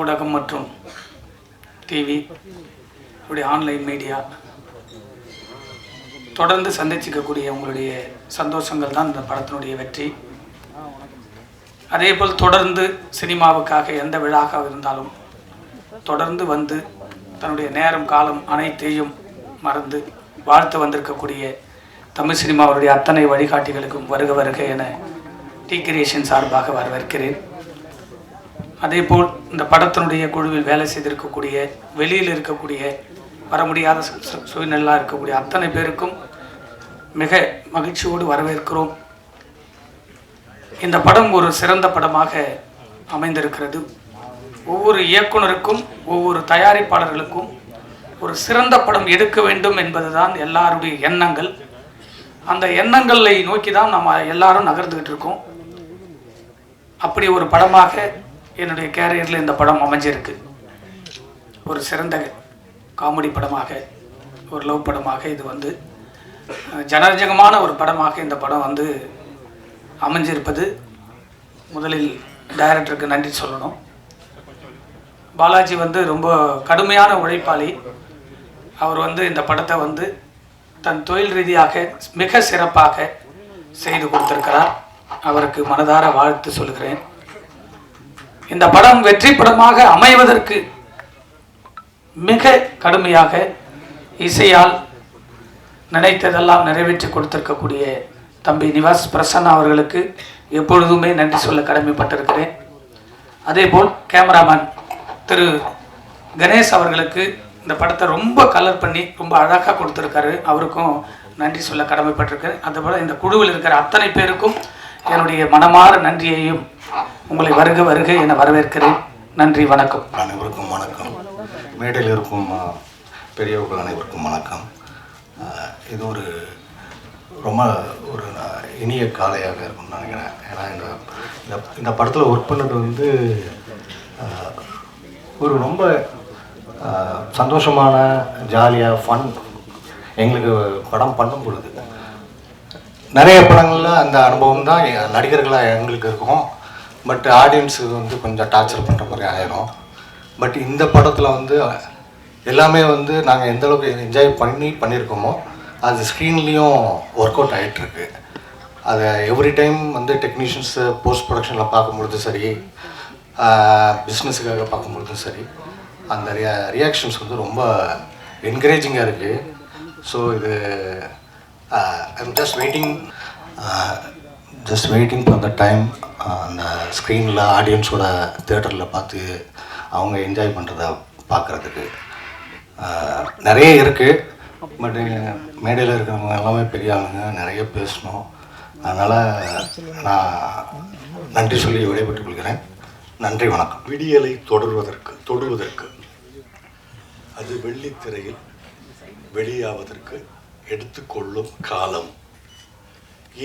ஊடகம் மற்றும் டிவி இப்படி ஆன்லைன் மீடியா தொடர்ந்து சந்திச்சிக்கக்கூடிய உங்களுடைய சந்தோஷங்கள் தான் இந்த படத்தினுடைய வெற்றி. அதேபோல் தொடர்ந்து சினிமாவுக்காக எந்த விழாவாக இருந்தாலும் தொடர்ந்து வந்து தன்னுடைய நேரம் காலம் அனைத்தையும் மறந்து வாழ்த்து வந்திருக்கக்கூடிய தமிழ் சினிமாவுடைய அத்தனை வழிகாட்டிகளுக்கும் வருக வருக என டி கிரியேஷன் சார்பாக வரவேற்கிறேன். அதேபோல் இந்த படத்தினுடைய குழுவில் வேலை செய்திருக்கக்கூடிய வெளியில் இருக்கக்கூடிய வர முடியாத சூழ்நிலையாக இருக்கக்கூடிய அத்தனை பேருக்கும் மிக மகிழ்ச்சியோடு வரவேற்கிறோம். இந்த படம் ஒரு சிறந்த படமாக அமைந்திருக்கிறது. ஒவ்வொரு இயக்குனருக்கும் ஒவ்வொரு தயாரிப்பாளர்களுக்கும் ஒரு சிறந்த படம் எடுக்க வேண்டும் என்பதுதான் எல்லாருடைய எண்ணங்கள். அந்த எண்ணங்களை நோக்கி தான் நம்ம எல்லாரும் நகர்ந்துகிட்டு இருக்கோம். அப்படி ஒரு படமாக என்னுடைய கேரியரில் இந்த படம் அமைஞ்சிருக்கு. ஒரு சிறந்த காமெடி படமாக, ஒரு லவ் படமாக, இது வந்து ஜனரஞ்சகமான ஒரு படமாக இந்த படம் வந்து அமைஞ்சிருப்பது முதலில் டைரக்டருக்கு நன்றி சொல்லணும். பாலாஜி வந்து ரொம்ப கடுமையான உழைப்பாளி. அவர் வந்து இந்த படத்தை வந்து தன் தொழில் ரீதியாக மிக சிறப்பாக செய்து கொடுத்திருக்கிறார். அவருக்கு மனதார வாழ்த்து சொல்கிறேன். இந்த படம் வெற்றி படமாக அமைவதற்கு மிக கடுமையாக இசையால் நினைத்ததெல்லாம் நிறைவேற்றி கொடுத்திருக்கக்கூடிய தம்பி நிவாஸ் பிரசன்னா அவர்களுக்கு எப்பொழுதுமே நன்றி சொல்ல கடமைப்பட்டிருக்கிறேன். அதேபோல் கேமராமேன் திரு கணேஷ் அவர்களுக்கு இந்த படத்தை ரொம்ப கலர் பண்ணி ரொம்ப அழகாக கொடுத்துருக்காரு. அவருக்கும் நன்றி சொல்ல கடமைப்பட்டிருக்கிறேன். அதுபோல் இந்த குழுவில் இருக்கிற அத்தனை பேருக்கும் என்னுடைய மனமாற நன்றியையும் உங்களை வருக வருக என வரவேற்கிறேன். நன்றி, வணக்கம். அனைவருக்கும் வணக்கம். மேடையில் இருக்கும் பெரியவர்கள் அனைவருக்கும் வணக்கம். இது ஒரு ரொம்ப ஒரு இனிய காலையாக இருக்கும்னு நினைக்கிறேன். ஏன்னா இந்த படத்தில் ஒர்க் பண்ணது வந்து ஒரு ரொம்ப சந்தோஷமான ஜாலியாக ஃபன். எங்களுக்கு படம் பண்ணும் பொழுது நிறைய படங்களில் அந்த அனுபவம் தான் நடிகர்களாக எங்களுக்கு இருக்கும். பட் ஆடியன்ஸுக்கு வந்து கொஞ்சம் டார்ச்சர் பண்ணுற மாதிரி ஆயிரும். பட் இந்த படத்தில் வந்து எல்லாமே வந்து நாங்கள் எந்த அளவுக்கு என்ஜாய் பண்ணியிருக்கோமோ அது ஸ்க்ரீன்லேயும் ஒர்க் அவுட் ஆகிட்டுருக்கு. அதை எவ்ரி டைம் வந்து டெக்னீஷியன்ஸு போஸ்ட் ப்ரொடக்ஷனில் பார்க்கும்பொழுதும் சரி, பிஸ்னஸுக்காக பார்க்கும்பொழுதும் சரி, அந்த ரியாக்ஷன்ஸ் வந்து ரொம்ப என்கரேஜிங்காக இருக்குது. ஸோ இது I'm just waiting for the time அந்த ஸ்க்ரீனில் ஆடியன்ஸோட தியேட்டரில் பார்த்து அவங்க என்ஜாய் பண்ணுறத பார்க்குறதுக்கு நிறைய இருக்குது. பட் மேடையில் இருக்கிறவங்க எல்லாமே பெரிய ஆளுங்க, நிறைய பேசணும். அதனால் நான் நன்றி சொல்லி விடைபெற்றுக் கொள்கிறேன். நன்றி, வணக்கம். விடியலை தொடுவதற்கு அது வெள்ளித்திரையில் வெளியாவதற்கு எடுத்துக்கொள்ளும் காலம்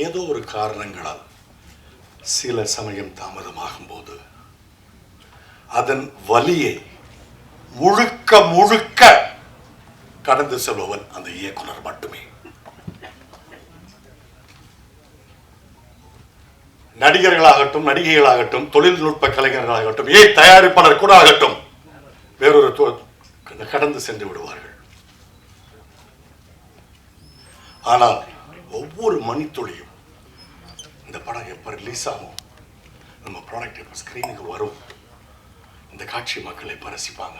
ஏதோ ஒரு காரணங்களால் சில சமயம் தாமதமாகும் போது அதன் வலியை முழுக்க கடந்து செல்பவன் அந்த இயக்குனர் மட்டுமே. நடிகர்களாகட்டும், நடிகைகளாகட்டும், தொழில்நுட்ப கலைஞர்களாகட்டும், தயாரிப்பாளர் கூட ஆகட்டும், வேறொரு கடந்து சென்று விடுவார்கள். ஆனால் ஒவ்வொரு மணித்துளியும் இந்த படம் எப்போ ரிலீஸ் ஆகும், நம்ம ப்ராடக்ட் எப்போ ஸ்க்ரீனுக்கு வரும், இந்த காட்சி மக்கள் எப்போ ரசிப்பாங்க,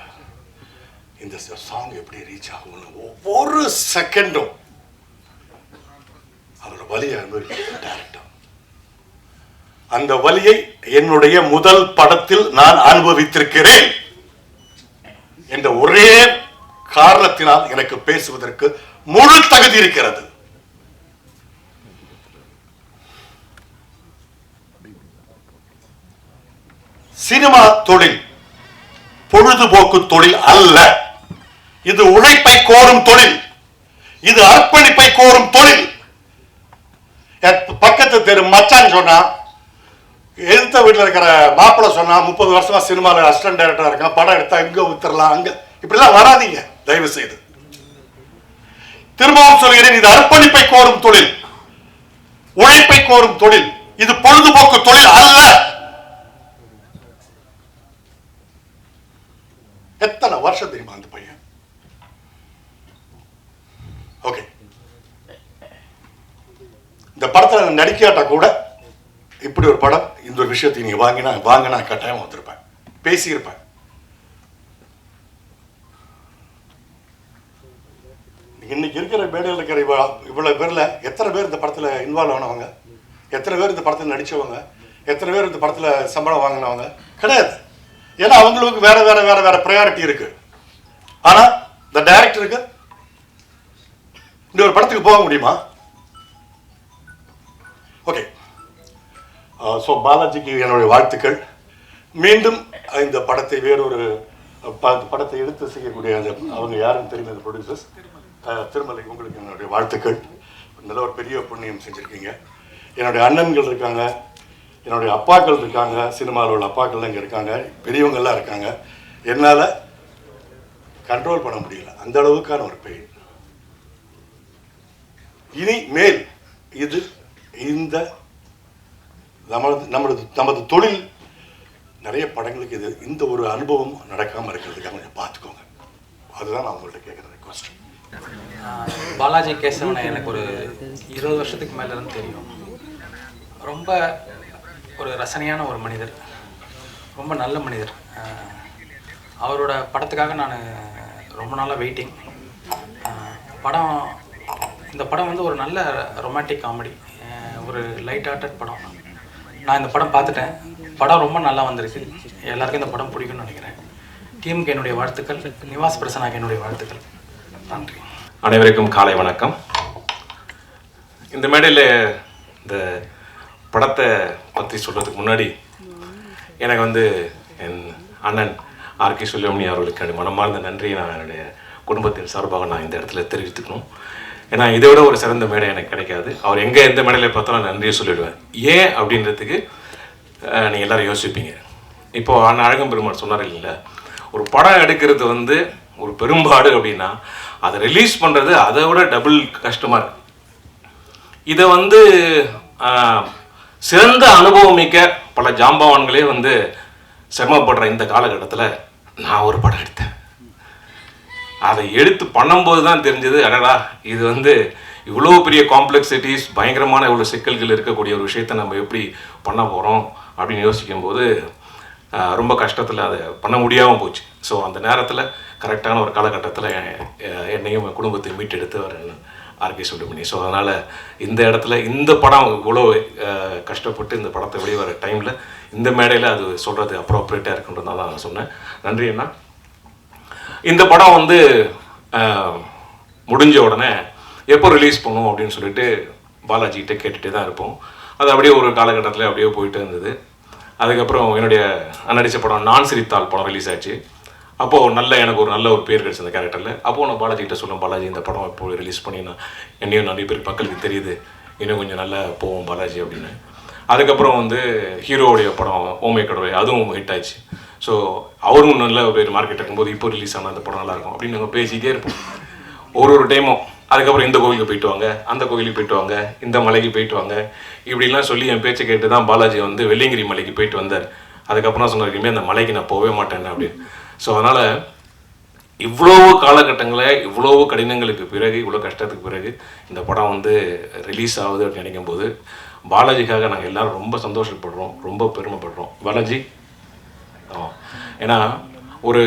இந்த சாங் எப்படி ரீச் ஆகும்னு ஒவ்வொரு செகண்டும் அதோட வலியை அனுபவிக்கிற டைரக்டர். அந்த வலியை என்னுடைய முதல் படத்தில் நான் அனுபவித்திருக்கிறேன் என்ற ஒரே காரணத்தினால் எனக்கு பேசுவதற்கு முழு தகுதி இருக்கிறது. சினிமா தொழில் பொழுதுபோக்கு தொழில் அல்ல. இது உழைப்பை கோரும் தொழில். இது அர்ப்பணிப்பை கோரும் தொழில். பக்கத்து தெரு மச்சான் சொன்னா, எதிர்த்த வீட்டில் இருக்கிற மாப்பிள்ளை சொன்னா, 30 வருஷமா சினிமாவில் அசிஸ்டன்ட் டைரக்டரா இருக்கான், படம் எடுத்தா இங்க வித்துறலாம், அங்க இப்படிலாம் வராதீங்க தயவு செய்து. திரும்பவும் சொல்கிறேன், இது அர்ப்பணிப்பை கோரும் தொழில், உழைப்பை கோரும் தொழில். இது பொழுதுபோக்கு தொழில் அல்ல. எத்தனை வருஷம் தெரியுமா அந்த பையன்? ஓகே, இந்த படத்தில் நடிக்காட்டா கூட இப்படி ஒரு படம், இந்த ஒரு விஷயத்தை நீங்க வாங்கினா கட்டாயம் வந்திருப்பேன், பேசியிருப்பேன். இன்னைக்கு இருக்கிற மேடையில் இருக்கிற இவ்வளவு பேர்ல எத்தனை பேர் இந்த படத்துல இன்வால்வ் ஆனவங்க, எத்தனை பேர் இந்த படத்தில் நடிச்சவங்க, எத்தனை பேர் இந்த படத்துல சம்பளம் வாங்கினவங்க? கிடையாது. ஏன்னா அவங்களுக்கு வேற வேற வேற வேற ப்ரையாரிட்டி இருக்கு. ஆனா இந்த டைரக்டருக்கு இந்த ஒரு படத்துக்கு போக முடியுமா? ஓகே, ஸோ பாலாஜிக்கு என்னுடைய வாழ்த்துக்கள். மீண்டும் இந்த படத்தை வேறொரு படத்தை எடுத்து செய்யக்கூடிய அவங்க யாருன்னு தெரியல, அந்த ப்ரொடியூசர்ஸ் திருமலை, உங்களுக்கு என்னுடைய வாழ்த்துக்கள். நல்ல ஒரு பெரிய புண்ணியம் செஞ்சுருக்கீங்க. என்னுடைய அண்ணன்கள் இருக்காங்க, என்னுடைய அப்பாக்கள் இருக்காங்க, சினிமாவில் உள்ள அப்பாக்கள் இங்கே இருக்காங்க, பெரியவங்கள்லாம் இருக்காங்க. என்னால் கண்ட்ரோல் பண்ண முடியல, அந்த அளவுக்கான ஒரு பெயின். இனி மேல் இது இந்த நமது தொழில் நிறைய படங்களுக்கு இது இந்த ஒரு அனுபவம் நடக்காமல் இருக்கிறதுக்காக கொஞ்சம் பார்த்துக்கோங்க. அதுதான் நான் உங்கள்கிட்ட கேட்குற ரெக்வஸ்ட். பாலாஜி கேசவனை எனக்கு ஒரு 20 வருஷத்துக்கு மேலே இருந்து தெரியும். ரொம்ப ஒரு ரசனையான ஒரு மனிதர், ரொம்ப நல்ல மனிதர். அவரோட படத்துக்காக நான் ரொம்ப நாளாக வெயிட்டிங். இந்த படம் வந்து ஒரு நல்ல ரொமான்டிக் காமெடி, ஒரு லைட் ஹார்ட்டட் படம். நான் இந்த படம் பார்த்துட்டேன். படம் ரொம்ப நல்லா வந்திருக்கு. எல்லாருக்கும் இந்த படம் பிடிக்கும்னு நினைக்கிறேன். டீமுக்கு என்னுடைய வாழ்த்துக்கள், நிவாஸ் பிரசனாக்கு என்னுடைய வாழ்த்துக்கள். நன்றி. அனைவருக்கும் காலை வணக்கம். இந்த மேடையில் இந்த படத்தை பற்றி சொல்கிறதுக்கு முன்னாடி எனக்கு வந்து என் அண்ணன் ஆர்கே சுல்யமணி அவர்களுக்கு மனமார்ந்த நன்றியை நான் என்னுடைய குடும்பத்தின் சார்பாக நான் இந்த இடத்துல தெரிவித்துக்கணும். ஏன்னா இதை விட ஒரு சிறந்த மேடை எனக்கு கிடைக்காது. அவர் எங்கே எந்த மேடையில் பார்த்தாலும் நன்றியை சொல்லிவிடுவேன். ஏன் அப்படின்றதுக்கு நீங்கள் எல்லோரும் யோசிப்பீங்க. இப்போது அண்ணன் அழகம் பெருமாள் சொன்னார் இல்லைங்களா, ஒரு படம் எடுக்கிறது வந்து ஒரு பெரும்பாடு அப்படின்னா அதை ரிலீஸ் பண்ணுறது அதை விட டபுள் கஷ்டமாக இருக்கு. இதை வந்து சிறந்த அனுபவம் மிக்க பல ஜாம்பவான்களே வந்து சிரமப்படுற இந்த காலகட்டத்தில் நான் ஒரு படம் எடுத்தேன். அதை எடுத்து பண்ணும்போது தான் தெரிஞ்சது, அடடா இது வந்து இவ்வளோ பெரிய காம்ப்ளெக்சிட்டிஸ், பயங்கரமான இவ்வளோ சிக்கல்கள் இருக்கக்கூடிய ஒரு விஷயத்தை நம்ம எப்படி பண்ண போகிறோம் அப்படின்னு யோசிக்கும்போது ரொம்ப கஷ்டத்தில் அதை பண்ண முடியாமல் போச்சு. ஸோ அந்த நேரத்தில் கரெக்டான ஒரு காலகட்டத்தில் என்னையும் என் குடும்பத்தை மீட்டெடுத்தவர் ஆர்கே சுல்யமணி. ஸோ அதனால் இந்த இடத்துல இந்த படம் இவ்வளோ கஷ்டப்பட்டு இந்த படத்தை வெளிவர டைமில் இந்த மேடையில் அது சொல்கிறது அப்ரோப்ரியேட்டாக இருக்குன்றதுனால தான் நான் சொன்னேன். நன்றி அண்ணா. இந்த படம் வந்து முடிஞ்ச உடனே எப்போ ரிலீஸ் பண்ணுவோம் அப்படின்னு சொல்லிட்டு பாலாஜிகிட்ட கேட்டுகிட்டே தான் இருப்போம். அது அப்படியே ஒரு காலகட்டத்தில் அப்படியே போயிட்டு இருந்தது. அதுக்கப்புறம் என்னுடைய நடித்த படம் நான் சிரித்தால் படம் ரிலீஸ் ஆச்சு. அப்போது எனக்கு ஒரு நல்ல ஒரு பேர் கிடச்சி அந்த கேரக்டரில். அப்போது நான் பாலாஜிகிட்ட சொன்னேன், பாலாஜி இந்த படம் இப்போ ரிலீஸ் பண்ணினா என்னையும் நிறைய பேர் மக்களுக்கு தெரியுது, இன்னும் கொஞ்சம் நல்லா போவோம் பாலாஜி அப்படின்னு. அதுக்கப்புறம் வந்து ஹீரோவுடைய படம் ஓமே கடவுளை, அதுவும் ஹிட் ஆச்சு. ஸோ அவரும் நல்ல பேர் மார்க்கெட் இருக்கும்போது இப்போ ரிலீஸ் ஆனால் அந்த படம் நல்லாயிருக்கும் அப்படின்னு நாங்கள் பேசிக்கிட்டே இருப்போம் ஒரு டைமும். அதுக்கப்புறம் இந்த கோவிலுக்கு போயிட்டு வாங்க, அந்த கோவிலுக்கு போயிட்டு வாங்க, இந்த மலைக்கு போயிட்டு வாங்க இப்படிலாம் சொல்லி என் பேச்சை கேட்டு தான் பாலாஜி வந்து வெள்ளியங்கிரி மலைக்கு போயிட்டு வந்தார். அதுக்கப்புறம் சொன்னார், இனிமேல் அந்த மலைக்கு நான் போகவே மாட்டேன் அப்படின்னு. ஸோ அதனால் இவ்வளோ காலகட்டங்களில் இவ்வளோ கடினங்களுக்கு பிறகு, இவ்வளோ கஷ்டத்துக்கு பிறகு இந்த படம் வந்து ரிலீஸ் ஆகுது அப்படின்னு நினைக்கும் போது பாலாஜிக்காக நாங்கள் எல்லோரும் ரொம்ப சந்தோஷப்படுறோம், ரொம்ப பெருமைப்படுறோம். பாலாஜி ஏன்னா ஒரு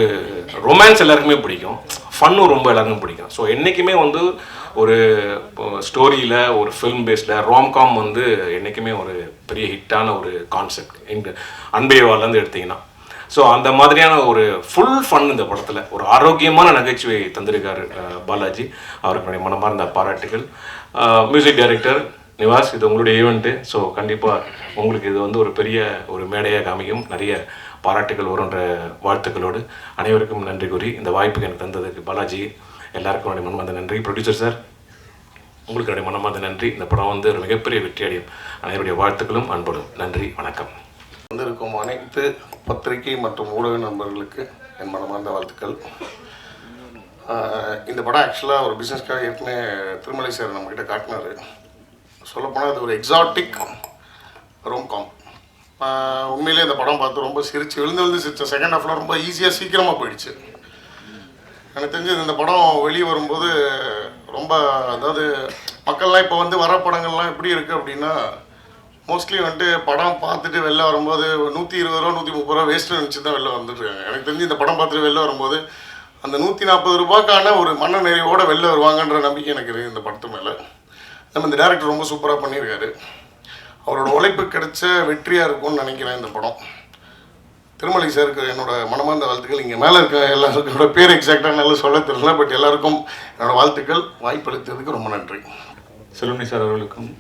ரொமான்ஸ் எல்லாருக்குமே பிடிக்கும், ஃபன்னும் ரொம்ப எல்லாருக்கும் பிடிக்கும். ஸோ என்றைக்குமே வந்து ஒரு ஸ்டோரியில் ஒரு ஃபில்ம் பேஸில் ராம்காம் வந்து என்றைக்குமே ஒரு பெரிய ஹிட்டான ஒரு கான்செப்ட். எங்கள் அன்பேவாலேருந்து எடுத்திங்கன்னா ஸோ அந்த மாதிரியான ஒரு ஃபுல் ஃபன் இந்த படத்தில் ஒரு ஆரோக்கியமான நகைச்சுவை தந்திருக்காரு பாலாஜி. அவர்களுடைய மனமார்ந்த பாராட்டுகள். மியூசிக் டைரக்டர் நிவாஸ், இது உங்களுடைய ஈவெண்ட்டு. ஸோ கண்டிப்பாக உங்களுக்கு இது வந்து ஒரு பெரிய ஒரு மேடையாக காமிக்கும், நிறைய பாராட்டுகள் வரும்ன்ற வாழ்த்துக்களோடு அனைவருக்கும் நன்றி கூறி இந்த வாய்ப்புக்கு எனக்கு தந்ததுக்கு பாலாஜி எல்லாருக்கும் என்னுடைய மனமார்ந்த நன்றி. ப்ரொடியூசர் சார், உங்களுக்கு என்னுடைய மனமார்ந்த நன்றி. இந்த படம் வந்து ஒரு மிகப்பெரிய வெற்றி அடையும். அனைவருடைய வாழ்த்துக்களும் அன்போடும் நன்றி, வணக்கம். வந்திருக்கும் அனைத்து பத்திரிகை மற்றும் ஊடக நண்பர்களுக்கு என் மனமார்ந்த வாழ்த்துக்கள். இந்த படம் ஆக்சுவலாக ஒரு பிஸ்னஸ்க்காக ஏற்கனவே திருமலை சார் நம்மக்கிட்ட காட்டினார். சொல்லப்போனால் அது ஒரு எக்ஸாட்டிக் ரோம்காம். உண்மையிலே இந்த படம் பார்த்து ரொம்ப சிரித்து விழுந்து சிரித்த. செகண்ட் ஹாஃபில் ரொம்ப ஈஸியாக சீக்கிரமாக போயிடுச்சு. எனக்கு தெரிஞ்சது இந்த படம் வெளியே வரும்போது ரொம்ப, அதாவது மக்கள்லாம் இப்போ வந்து வர படங்கள்லாம் எப்படி இருக்குது அப்படின்னா, மோஸ்ட்லி வந்துட்டு படம் பார்த்துட்டு வெளில வரும்போது 120 ரூபா 130 ரூபா வேஸ்ட்டு நினச்சி தான் வெளில வந்துட்டுருக்காங்க. எனக்கு தெரிஞ்சு இந்த படம் பார்த்துட்டு வெளில வரும்போது அந்த 140 ரூபாய்க்கான ஒரு மன நிறைவோட வெளில வருவாங்கன்ற நம்பிக்கை எனக்கு இருக்குது இந்த படத்து மேலே. நம்ம இந்த டேரக்டர் ரொம்ப சூப்பராக பண்ணியிருக்காரு. அவரோட உழைப்பு கிடைச்ச வெற்றியாக இருக்கும்னு நினைக்கிறேன் இந்த படம். திருமலை சாருக்கு என்னோட மனமார்ந்த வாழ்த்துக்கள். இங்கே மேலே இருக்க எல்லாருக்கும் என்னோட பேர் எக்ஸாக்டாக நல்லா சொல்ல தெரியல, பட் எல்லாருக்கும் என்னோட வாழ்த்துக்கள். வாய்ப்பளித்ததுக்கு ரொம்ப நன்றி. செல்வமணி சார் அவர்களுக்கும்,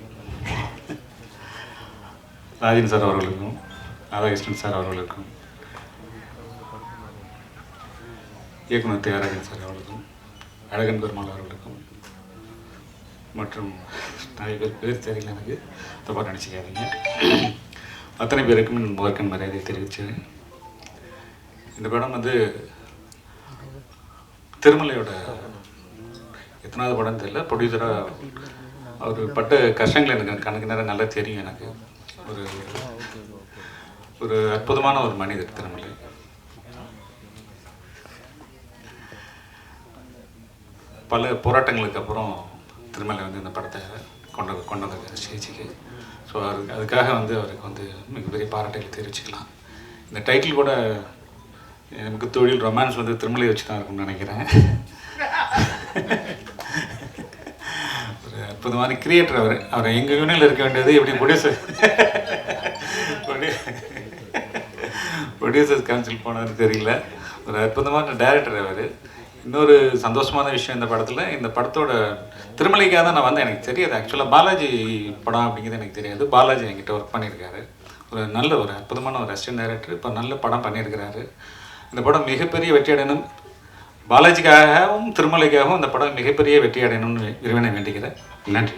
ராஜன் சார் அவர்களுக்கும், ராதாகிருஷ்ணன் சார் அவர்களுக்கும், இயக்குனர் தியாகராஜன் சார் அவர்களுக்கும், அழகன் பெருமாள் அவர்களுக்கும் மற்றும் நிறைய பேர் தெரியல, எனக்கு தப்பாக நினச்சிக்காதீங்க. அத்தனை பேருக்கும் முதற்கண் மரியாதை தெரிவித்தேன். இந்த படம் வந்து திருமலையோட எத்தனாவது படம் தெரியல, ப்ரொடியூசராக அவர் பட்ட கஷ்டங்கள் எனக்கு கணக்கு நேரம் நல்லா தெரியும். எனக்கு ஒரு அற்புதமான ஒரு மனிதர் திருமலை. பல போராட்டங்களுக்கு அப்புறம் திருமலை வந்து இந்த படத்தை கொண்டு வந்திருக்காரு ஸ்டேஜுக்கு. ஸோ அதுக்காக வந்து அவருக்கு வந்து மிகப்பெரிய பாராட்டுகளை தெரிவிச்சுக்கலாம். இந்த டைட்டில் கூட எனக்கு தொழில் ரொமான்ஸ் வந்து திருமலையை வச்சு தான் இருக்கும்னு நினைக்கிறேன். ஒரு அற்புதமான கிரியேட்டர் அவர் எங்கள் யூனியனில் இருக்க வேண்டியது எப்படி ப்ரொடியூசர்ஸ் கவுன்சில் போனது தெரியல. ஒரு அற்புதமான டைரக்டர் அவர். இன்னொரு சந்தோஷமான விஷயம் இந்த படத்தில், இந்த படத்தோட திருமலைக்காக தான் நான் வந்தேன். எனக்கு தெரியாது ஆக்சுவலாக பாலாஜி படம் அப்படிங்கிறது எனக்கு தெரியாது. பாலாஜி என்கிட்ட ஒர்க் பண்ணியிருக்காரு. ஒரு அற்புதமான ஒரு அசிஸ்டன்ட் டைரக்டர். இப்போ நல்ல படம் பண்ணியிருக்கிறாரு. இந்த படம் மிகப்பெரிய வெற்றி அடையணும், பாலாஜிக்காகவும் திருமலைக்காகவும் இந்த படம் மிகப்பெரிய வெற்றி அடையணும்னு இறைவனை வேண்டிக்கிறேன். நன்றி.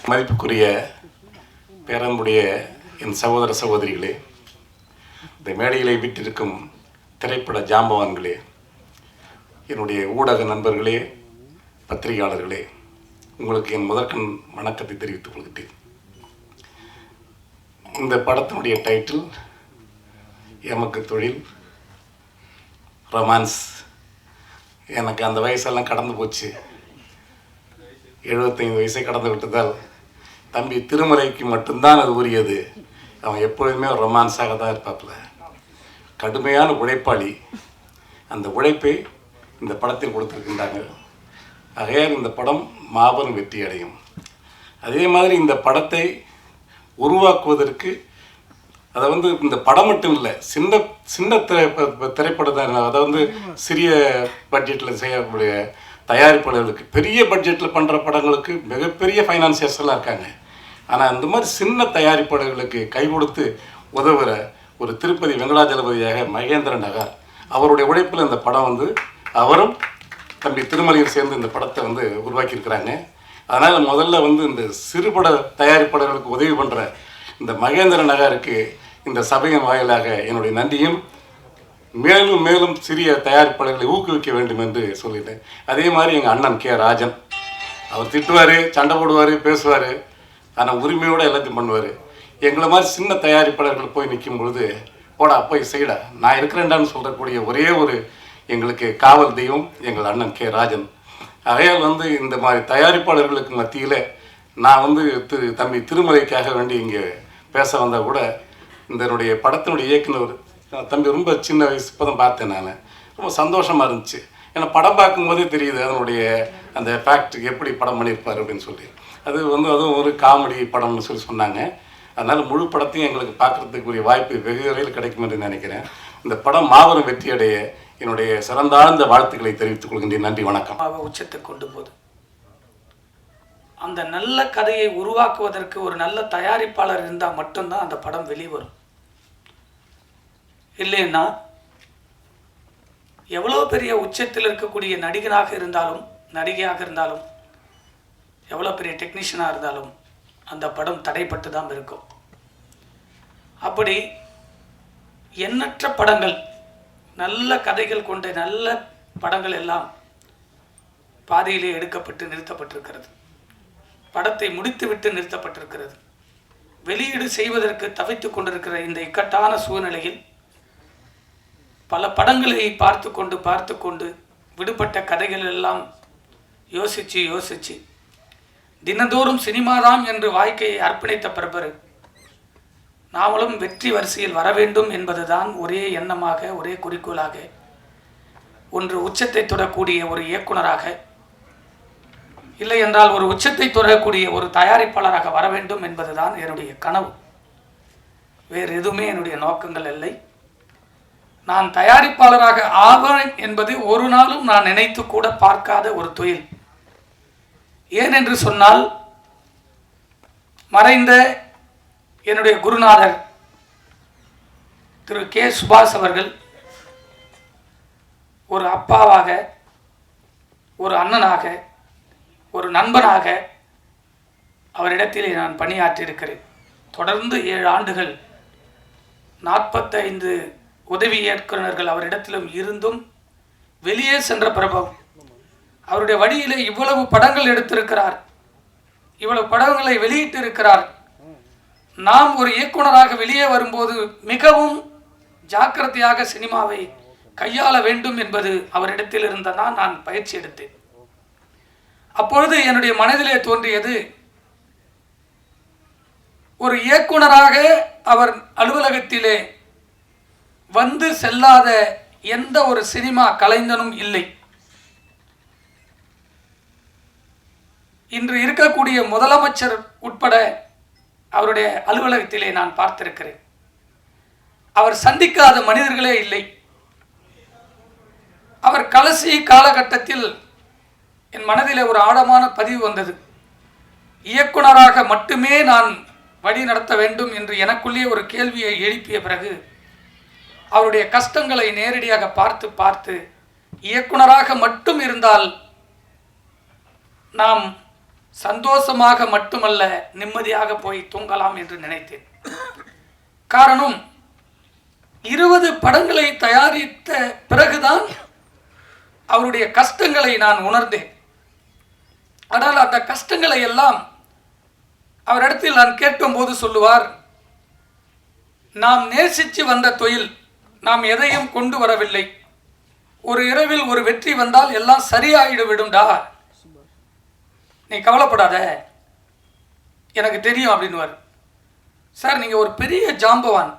மதிப்புக்குரிய பேரன்புடைய என் சகோதர சகோதரிகளே, இந்த மேடைகளை விட்டிருக்கும் திரைப்பட ஜாம்பவான்களே, என்னுடைய ஊடக நண்பர்களே, பத்திரிகையாளர்களே, உங்களுக்கு என் முதற்கண் வணக்கத்தை தெரிவித்துக் கொள்கிறேன். இந்த படத்தினுடைய டைட்டில் எமக்கு தொழில் ரொமான்ஸ். எனக்கு அந்த வயசெல்லாம் கடந்து போச்சு. 75 வயசை கடந்து விட்டதால் தம்பி திருமலைக்கு மட்டும்தான் அது உரியது. அவன் எப்பொழுதுமே ரொமான்ஸாக தான் இருப்பாப்புல. கடுமையான உழைப்பாளி. அந்த உழைப்பை இந்த படத்தில் கொடுத்துருக்கின்றாங்க. ஆகையால் இந்த படம் மாபெரும் வெற்றி அடையும். அதே மாதிரி இந்த படத்தை உருவாக்குவதற்கு அதை வந்து இந்த படம் மட்டும் இல்லை, சின்ன திரைப்படம், அதை வந்து சிறிய பட்ஜெட்டில் செய்யக்கூடிய தயாரிப்பாளர்களுக்கு, பெரிய பட்ஜெட்டில் பண்ணுற படங்களுக்கு மிகப்பெரிய ஃபைனான்சியர்ஸ் எல்லாம் இருக்காங்க. ஆனால் இந்த மாதிரி சின்ன தயாரிப்பாளர்களுக்கு கை கொடுத்து உதவுகிற ஒரு திருப்பதி வெங்கடாஜலபதியாக மகேந்திரன் நகர், அவருடைய உழைப்பில் இந்த படம் வந்து அவரும் தம்பி திருமலையும் சேர்ந்து இந்த படத்தை வந்து உருவாக்கியிருக்கிறாங்க. அதனால் முதல்ல வந்து இந்த சிறுபட தயாரிப்பாளர்களுக்கு உதவி பண்ணுற இந்த மகேந்திரன் நகருக்கு இந்த சபையின் வாயிலாக என்னுடைய நன்றியும், மேலும் மேலும் சிறிய தயாரிப்பாளர்களை ஊக்குவிக்க வேண்டும் என்று சொல்லிட்டேன். அதே மாதிரி எங்கள் அண்ணன் கே ராஜன், அவர் திட்டுவார், சண்டை போடுவார், பேசுவார், ஆனால் உரிமையோடு எல்லாத்தையும் பண்ணுவார். எங்களை மாதிரி சின்ன தயாரிப்பாளர்கள் போய் நிற்கும் பொழுது, போடா போய் செய்யடா நான் இருக்கிறேன்டான்னு சொல்லக்கூடிய ஒரே ஒரு எங்களுக்கு காவல் தெய்வம் எங்கள் அண்ணன் கே ராஜன். ஆகையால் வந்து இந்த மாதிரி தயாரிப்பாளர்களுக்கு மத்தியில் நான் வந்து தம்பி திருமலைக்காக வேண்டி இங்கே பேச வந்தால் கூட, இதனுடைய படத்தினுடைய இயக்குனர் தம்பி ரொம்ப சின்ன வயசு இப்போ தான் பார்த்தேன். நான் ரொம்ப சந்தோஷமாக இருந்துச்சு. ஏன்னா படம் பார்க்கும்போதே தெரியுது அதனுடைய அந்த ஃபேக்ட் எப்படி படம் பண்ணியிருப்பார் அப்படின்னு சொல்லி. அது வந்து அதுவும் ஒரு காமெடி படம்னு சொல்லி சொன்னாங்க. அதனால் முழு படத்தையும் எங்களுக்கு பார்க்குறதுக்குரிய வாய்ப்பு வெகு விரைவில் கிடைக்கும் என்று நினைக்கிறேன். இந்த படம் மாபெரும் வெற்றி அடைய என்னுடைய சிறந்தாழ்ந்த வாழ்த்துக்களை தெரிவித்துக் கொள்கின்றேன். நன்றி, வணக்கம். உச்சத்தை கொண்டு போது அந்த நல்ல கதையை உருவாக்குவதற்கு ஒரு நல்ல தயாரிப்பாளர் இருந்தால் மட்டும்தான் அந்த படம் வெளிவரும். இல்லைன்னா எவ்வளோ பெரிய உச்சத்தில் இருக்கக்கூடிய நடிகனாக இருந்தாலும், நடிகையாக இருந்தாலும், எவ்வளோ பெரிய டெக்னீஷியனாக இருந்தாலும் அந்த படம் தடைப்பட்டு தான் இருக்கும். அப்படி எண்ணற்ற படங்கள், நல்ல கதைகள் கொண்ட நல்ல படங்கள் எல்லாம் பாதியிலே எடுக்கப்பட்டு நிறுத்தப்பட்டிருக்கிறது. படத்தை முடித்துவிட்டு நிறுத்தப்பட்டிருக்கிறது. வெளியீடு செய்வதற்கு தவித்து கொண்டிருக்கிற இந்த இக்கட்டான சூழ்நிலையில் பல படங்களை பார்த்து கொண்டு விடுபட்ட கதைகள் எல்லாம் யோசித்து யோசித்து தினந்தோறும் சினிமாதான் என்று வாழ்க்கையை அர்ப்பணித்த பிரபர் நாமளும் வெற்றி வரிசையில் வர வேண்டும் என்பதுதான் ஒரே எண்ணமாக, ஒரே குறிக்கோளாக, ஒன்று உச்சத்தை தொடக்கூடிய ஒரு இயக்குனராக, இல்லை என்றால் ஒரு உச்சத்தை தொடரக்கூடிய ஒரு தயாரிப்பாளராக வர வேண்டும் என்பதுதான் என்னுடைய கனவு. வேறு எதுவுமே என்னுடைய நோக்கங்கள் இல்லை. நான் தயாரிப்பாளராக ஆவேன் என்பது ஒரு நாளும் நான் நினைத்து கூட பார்க்காத ஒரு தொழில். ஏனென்று சொன்னால், மறைந்த என்னுடைய குருநாதர் திரு கே சுபாஷ் அவர்கள் ஒரு அப்பாவாக, ஒரு அண்ணனாக, ஒரு நண்பனாக அவரிடத்திலே நான் பணியாற்றியிருக்கிறேன். தொடர்ந்து 7 ஆண்டுகள் 45 உதவி இயக்குநர்கள் அவரிடத்திலும் இருந்தும் வெளியே சென்ற பிரபம் அவருடைய வழியிலே இவ்வளவு படங்கள் எடுத்திருக்கிறார், இவ்வளவு படங்களை வெளியிட்டு இருக்கிறார். நாம் ஒரு இயக்குனராக வெளியே வரும்போது மிகவும் ஜாக்கிரதையாக சினிமாவை கையாள வேண்டும் என்பது அவரிடத்தில் இருந்ததான் நான் பயிற்சி எடுத்தேன். அப்பொழுது என்னுடைய மனதிலே தோன்றியது, ஒரு இயக்குனராக அவர் அலுவலகத்திலே வந்து செல்லாத எந்த ஒரு சினிமா கலைஞனும் இல்லை. இன்று இருக்கக்கூடிய முதலமைச்சர் உட்பட அவருடைய அலுவலகத்திலே நான் பார்த்திருக்கிறேன். அவர் சந்திக்காத மனிதர்களே இல்லை. அவர் கடைசி காலகட்டத்தில் என் மனதிலே ஒரு ஆழமான பதிவு வந்தது. இயக்குனராக மட்டுமே நான் வழி நடத்த வேண்டும் என்று எனக்குள்ளே ஒரு கேள்வியை எழுப்பிய பிறகு அவருடைய கஷ்டங்களை நேரடியாக பார்த்து பார்த்து இயக்குனராக மட்டும் இருந்தால் நாம் சந்தோஷமாக மட்டுமல்ல நிம்மதியாக போய் தூங்கலாம் என்று நினைத்தேன். காரணம், 20 படங்களை தயாரித்த பிறகுதான் அவருடைய கஷ்டங்களை நான் உணர்ந்தேன். ஆனால் அந்த கஷ்டங்களை எல்லாம் அவரிடத்தில் நான் கேட்கும்போது சொல்லுவார், நாம் நேசித்து வந்த தொழில், நாம் எதையும் கொண்டு வரவில்லை. ஒரு இரவில் ஒரு வெற்றி வந்தால் எல்லாம் சரியாயிடு விடும்டா, நீ கவலைப்படாத, எனக்கு தெரியும் அப்படின்னுவார். சார், நீங்கள் ஒரு பெரிய ஜாம்பவான்,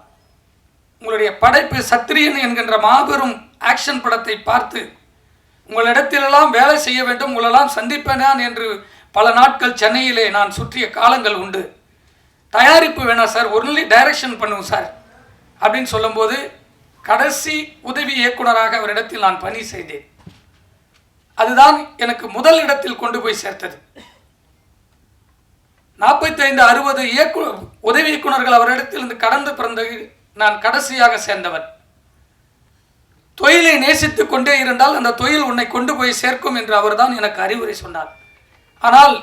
உங்களுடைய படைப்பு சத்திரியன் என்கின்ற மாபெரும் ஆக்ஷன் படத்தை பார்த்து உங்களிடத்திலெல்லாம் வேலை செய்ய வேண்டும், உங்களெல்லாம் சந்திப்பேனான் என்று பல நாட்கள் சென்னையிலே நான் சுற்றிய காலங்கள் உண்டு. தயாரிப்பு வேணாம் சார், ஒன்லி டைரக்ஷன் பண்ணுவோம் சார் அப்படின்னு சொல்லும்போது கடைசி உதவி இயக்குனராக அவரிடத்தில் நான் பணி செய்தேன். அதுதான் எனக்கு முதல் இடத்தில் கொண்டு போய் சேர்த்தது. 45-60 உதவி இயக்குனர்கள் அவரிடத்தில் இருந்து கடந்து பிறந்த நான் கடைசியாக சேர்ந்தவன். தொழிலை நேசித்துக் கொண்டே இருந்தால் அந்த தொழில் உன்னை கொண்டு போய் சேர்க்கும் என்று அவர்தான் எனக்கு அறிவுரை சொன்னார். ஆனால்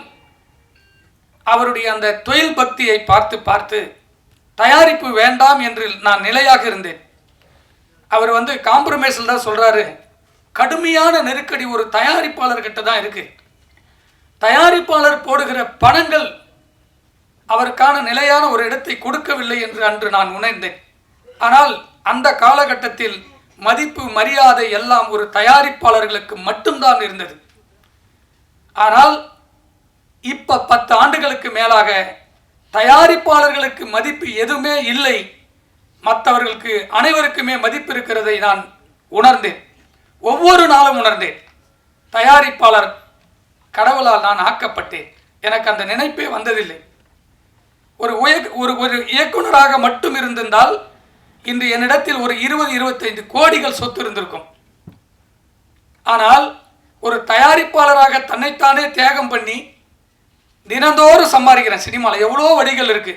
அவருடைய அந்த தொழில் பக்தியை பார்த்து பார்த்து தயாரிப்பு வேண்டாம் என்று நான் நிலையாக இருந்தேன். அவர் காம்ப்ரமைஸில் தான் சொல்றாரு, கடுமையான நெருக்கடி ஒரு தயாரிப்பாளர்கிட்ட தான் இருக்கு. தயாரிப்பாளர் போடுகிற பணங்கள் அவருக்கான நிலையான ஒரு இடத்தை கொடுக்கவில்லை என்று அன்று நான் உணர்ந்தேன். ஆனால் அந்த காலகட்டத்தில் மதிப்பு மரியாதை எல்லாம் ஒரு தயாரிப்பாளர்களுக்கு மட்டும்தான் இருந்தது. ஆனால் இப்ப 10 ஆண்டுகளுக்கு மேலாக தயாரிப்பாளர்களுக்கு மதிப்பு எதுவுமே இல்லை, மற்றவர்களுக்கு அனைவருக்குமே மதிப்பு இருக்கிறதை நான் உணர்ந்தேன். ஒவ்வொரு நாளும் உணர்ந்தேன். தயாரிப்பாளர் கடவுளால் நான் ஆக்கப்பட்டேன். எனக்கு அந்த நினைப்பே வந்ததில்லை. ஒரு இயக்குனராக மட்டும் இருந்திருந்தால் இன்று என்னிடத்தில் ஒரு 20-25 கோடிகள் சொத்து இருந்திருக்கும். ஆனால் ஒரு தயாரிப்பாளராக தன்னைத்தானே தியாகம் பண்ணி தினந்தோறும் சம்பாதிக்கிறேன். சினிமாவில் எவ்வளோ வழிகள் இருக்கு.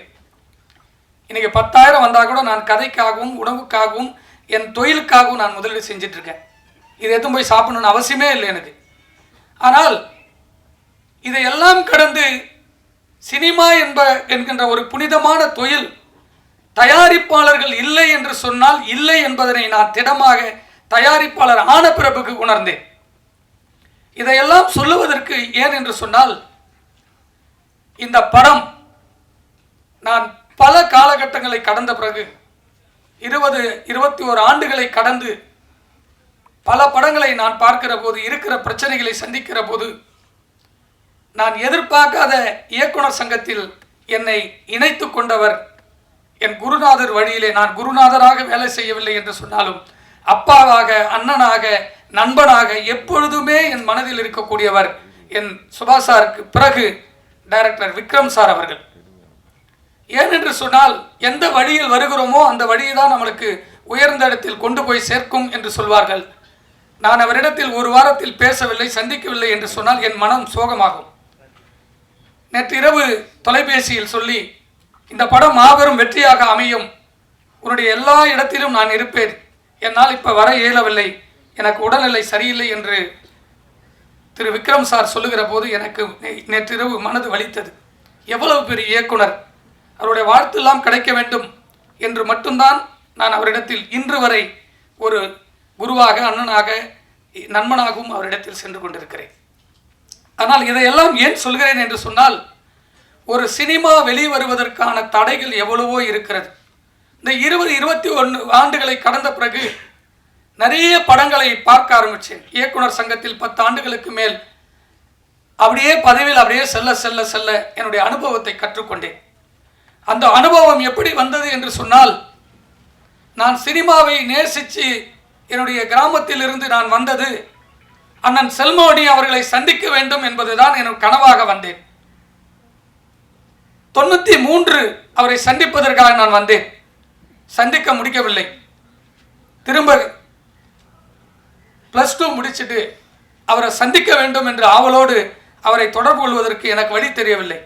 இன்னைக்கு 10,000 வந்தால் கூட நான் கதைக்காகவும் உணவுக்காகவும் என் தொழிலுக்காகவும் நான் முதலீடு செஞ்சுட்டு இருக்கேன். இதை எதுவும் போய் சாப்பிடணும்னு அவசியமே இல்லை எனக்கு. ஆனால் இதையெல்லாம் கடந்து சினிமா என்கின்ற ஒரு புனிதமான தொழில் தயாரிப்பாளர்கள் இல்லை என்று சொன்னால் இல்லை என்பதனை நான் திடமாக தயாரிப்பாளர் ஆன பிறகு உணர்ந்தேன். இதையெல்லாம் சொல்லுவதற்கு ஏன் என்று சொன்னால், இந்த படம் நான் பல காலகட்டங்களை கடந்த பிறகு 20-21 ஆண்டுகளை கடந்து பல படங்களை நான் பார்க்கிற போது, இருக்கிற பிரச்சனைகளை சந்திக்கிற போது, நான் எதிர்பார்க்காத இயக்குனர் சங்கத்தில் என்னை இணைத்து கொண்டவர் என் குருநாதர் வழியிலே. நான் குருநாதராக வேலை செய்யவில்லை என்று சொன்னாலும் அப்பாவாக, அண்ணனாக, நண்பனாக எப்பொழுதுமே என் மனதில் இருக்கக்கூடியவர் என் சுபாஷ் சாருக்கு பிறகு டைரக்டர் விக்ரம் சார் அவர்கள். ஏனென்று சொன்னால், எந்த வழியில் வருகிறோமோ அந்த வழியை தான் நம்மளுக்கு உயர்ந்த இடத்தில் கொண்டு போய் சேர்க்கும் என்று சொல்வார்கள். நான் அவரிடத்தில் ஒரு வாரத்தில் பேசவில்லை, சந்திக்கவில்லை என்று சொன்னால் என் மனம் சோகமாகும். நேற்றிரவு தொலைபேசியில் சொல்லி, இந்த படம் மாபெரும் வெற்றியாக அமையும், உன்னுடைய எல்லா இடத்திலும் நான் இருப்பேன், என்னால் இப்போ வர இயலவில்லை, எனக்கு உடல்நிலை சரியில்லை என்று திரு விக்ரம் சார் சொல்லுகிற போது எனக்கு நேற்றிரவு மனது வலித்தது. எவ்வளவு பெரிய இயக்குனர், அவருடைய வாழ்த்தெல்லாம் கிடைக்க வேண்டும் என்று மட்டும்தான் நான் அவரிடத்தில் இன்று வரை ஒரு குருவாக, அண்ணனாக, நண்பனாகவும் அவரிடத்தில் சென்று கொண்டிருக்கிறேன். ஆனால் இதையெல்லாம் ஏன் சொல்கிறேன் என்று சொன்னால், ஒரு சினிமா வெளிவருவதற்கான தடைகள் எவ்வளவோ இருக்கிறது. இந்த 20-21 ஆண்டுகளை கடந்த பிறகு நிறைய படங்களை பார்க்க ஆரம்பித்தேன். இயக்குனர் சங்கத்தில் 10 ஆண்டுகளுக்கு மேல் அப்படியே பதவியில் அப்படியே செல்ல செல்ல செல்ல என்னுடைய அனுபவத்தை கற்றுக்கொண்டேன். அந்த அனுபவம் எப்படி வந்தது என்று சொன்னால், நான் சினிமாவை நேசித்து என்னுடைய கிராமத்தில் இருந்து நான் வந்தது அண்ணன் செல்மோனி அவர்களை சந்திக்க வேண்டும் என்பதுதான் என் கனவாக வந்தேன். 93 அவரை சந்திப்பதற்காக நான் வந்தேன். சந்திக்க முடிக்கவில்லை. திரும்ப +2 முடிச்சுட்டு அவரை சந்திக்க வேண்டும் என்று ஆவலோடு அவரை தொடர்பு கொள்வதற்கு எனக்கு வழி தெரியவில்லை.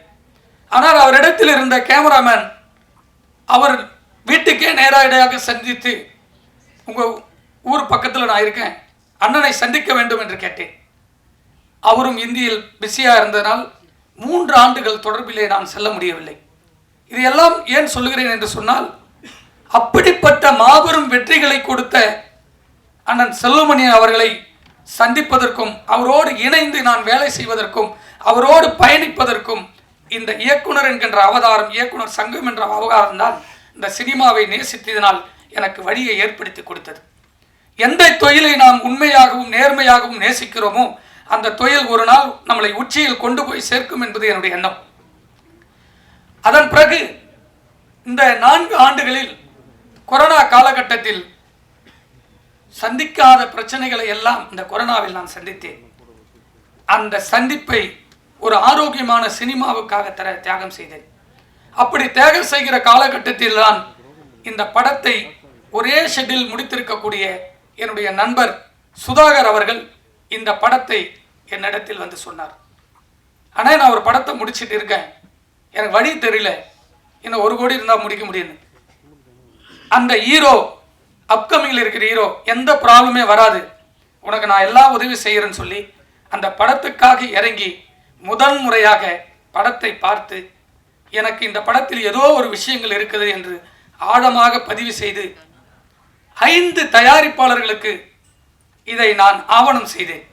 ஆனால் அவரிடத்தில் இருந்த கேமராமேன் அவர் வீட்டுக்கே நேரடியாக சந்தித்து, உங்கள் ஊர் பக்கத்தில் நான் இருக்கேன், அண்ணனை சந்திக்க வேண்டும் என்று கேட்டேன். அவரும் இந்தியில் பிஸியாக இருந்ததனால் 3 ஆண்டுகள் தொடர்பிலே நான் செல்ல முடியவில்லை. இதையெல்லாம் ஏன் சொல்லுகிறேன் என்று சொன்னால், அப்படிப்பட்ட மாபெரும் வெற்றிகளை கொடுத்த அண்ணன் செல்வமணி அவர்களை சந்திப்பதற்கும், அவரோடு இணைந்து நான் வேலை செய்வதற்கும், அவரோடு பயணிப்பதற்கும் இந்த இயக்குனர் என்கின்ற அவதாரம், இயக்குனர் சங்கம் என்ற அவதாரம் தான் இந்த சினிமாவை நேசித்ததினால் எனக்கு வழியை ஏற்படுத்தி கொடுத்தது. எந்த தொழிலை நாம் உண்மையாகவும் நேர்மையாகவும் நேசிக்கிறோமோ அந்த தொழில் ஒரு நாள் நம்மளை உச்சியில் கொண்டு போய் சேர்க்கும் என்பது என்னுடைய எண்ணம். அதன் பிறகு இந்த 4 ஆண்டுகளில் கொரோனா காலகட்டத்தில் சந்திக்காத பிரச்சனைகளை எல்லாம் இந்த கொரோனாவில் நான் சந்தித்தேன். அந்த சந்திப்பை ஒரு ஆரோக்கியமான சினிமாவுக்காக தியாகம் செய்தேன். அப்படி தியாகம் செய்கிற காலகட்டத்தில் தான் இந்த படத்தை ஒரே ஷெட்டில் முடித்திருக்கக்கூடிய என்னுடைய நண்பர் சுதாகர் அவர்கள் இந்த படத்தை என்னிடத்தில் வந்து சொன்னார். ஆனால் நான் ஒரு படத்தை முடிச்சுட்டு இருக்கேன், எனக்கு வழி தெரியல, இன்னும் 1 கோடி இருந்தால் முடிக்க முடியும்னு. அந்த ஹீரோ, அப்கமிங்கில் இருக்கிற ஹீரோ, எந்த ப்ராப்ளமே வராது, உனக்கு நான் எல்லா உதவி செய்கிறேன்னு சொல்லி அந்த படத்துக்காக இறங்கி முதன் முறையாக படத்தை பார்த்து, எனக்கு இந்த படத்தில் ஏதோ ஒரு விஷயங்கள் இருக்குது என்று ஆழமாக பதிவு செய்து 5 தயாரிப்பாளர்களுக்கு இதை நான் ஆவணம் செய்தேன்.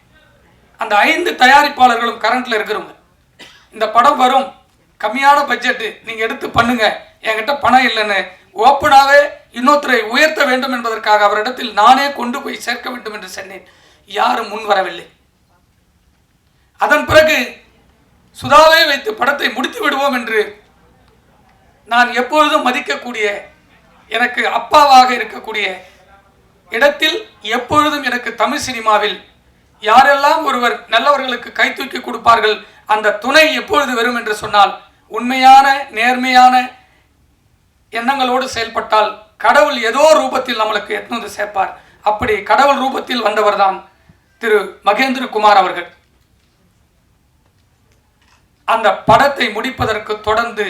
அந்த 5 தயாரிப்பாளர்களும் கரண்ட்ல இருக்கிறவங்க. இந்த படம் வரும், கம்மியான பட்ஜெட்டு, நீங்கள் எடுத்து பண்ணுங்க, என்கிட்ட பணம் இல்லைன்னு ஓப்பனாகவே இன்னொருத்தரை உயர்த்த வேண்டும் என்பதற்காக அவரிடத்தில் நானே கொண்டு போய் சேர்க்க வேண்டும் என்று சொன்னேன். யாரும் முன் வரவில்லை. அதன் பிறகு சுதாவை வைத்து படத்தை முடித்து விடுவோம் என்று நான் எப்பொழுதும் மதிக்கக்கூடிய, எனக்கு அப்பாவாக இருக்கக்கூடிய இடத்தில் எப்பொழுதும் எனக்கு தமிழ் சினிமாவில் யாரெல்லாம் ஒருவர் நல்லவர்களுக்கு கை தூக்கி கொடுப்பார்கள், அந்த துணை எப்பொழுது வரும் என்று சொன்னால், உண்மையான நேர்மையான எண்ணங்களோடு செயல்பட்டால் கடவுள் ஏதோ ரூபத்தில் நம்மளுக்கு எட்நூறு சேர்ப்பார். அப்படி கடவுள் ரூபத்தில் வந்தவர் தான் திரு மகேந்திர குமார் அவர்கள். அந்த படத்தை முடிப்பதற்கு தொடர்ந்து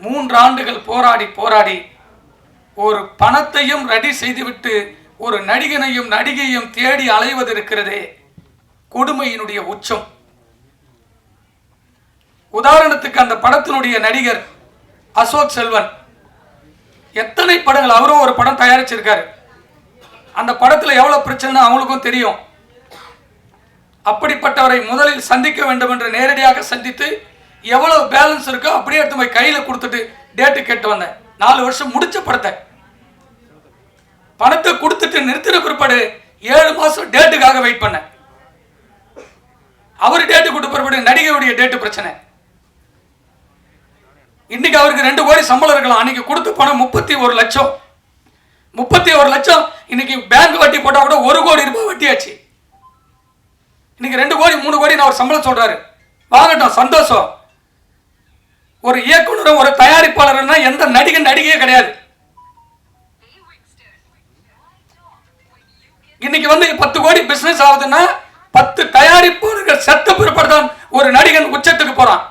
3 ஆண்டுகள் போராடி ஒரு பணத்தையும் ரெடி செய்துவிட்டு ஒரு நடிகனையும் நடிகையும் தேடி அலைவது இருக்கிறதே, கொடுமையினுடைய உச்சம். உதாரணத்துக்கு அந்த படத்தினுடைய நடிகர் அசோக் செல்வன் எத்தனை படங்கள், அவரும் ஒரு படம் தயாரிச்சிருக்காரு. அந்த படத்தில் எவ்வளவு பிரச்சனை அவங்களுக்கும் தெரியும். அப்படிப்பட்டவரை முதலில் சந்திக்க வேண்டும் என்று நேரடியாக சந்தித்து எவ்வளவு பேலன்ஸ் இருக்கோ அப்படியே எடுத்து போய் கையில் கொடுத்துட்டு டேட்டு கேட்டு வந்தேன். 4 வருஷம் முடிச்ச படத்தை பணத்தை கொடுத்துட்டு நிறுத்தின பிற்பாடு 7 மாசம் டேட்டுக்காக வெயிட் பண்ணேன். அவர் டேட்டு கொடுப்ப நடிகையுடைய டேட்டு பிரச்சனை. இன்னைக்கு அவருக்கு 2 கோடி சம்பளம் இருக்கலாம். அன்னைக்கு கொடுத்த பணம் 31 லட்சம். 31 லட்சம் இன்னைக்கு பேங்க் வட்டி போட்டா கூட 1 கோடி ரூபாய் வட்டியாச்சு. இன்னைக்கு 2 கோடி 3 கோடி நான் ஒரு சம்பளம் சொல்றாரு. வாங்கட்டும், சந்தோஷம். ஒரு இயக்குனர், ஒரு தயாரிப்பாளர்னா எந்த நடிகையே கிடையாது. இன்னைக்கு 10 கோடி பிசினஸ் ஆகுதுன்னா 10 தயாரிப்பாளர்கள் செத்த பிற்பாடுதான் ஒரு நடிகன் உச்சத்துக்கு போறான்.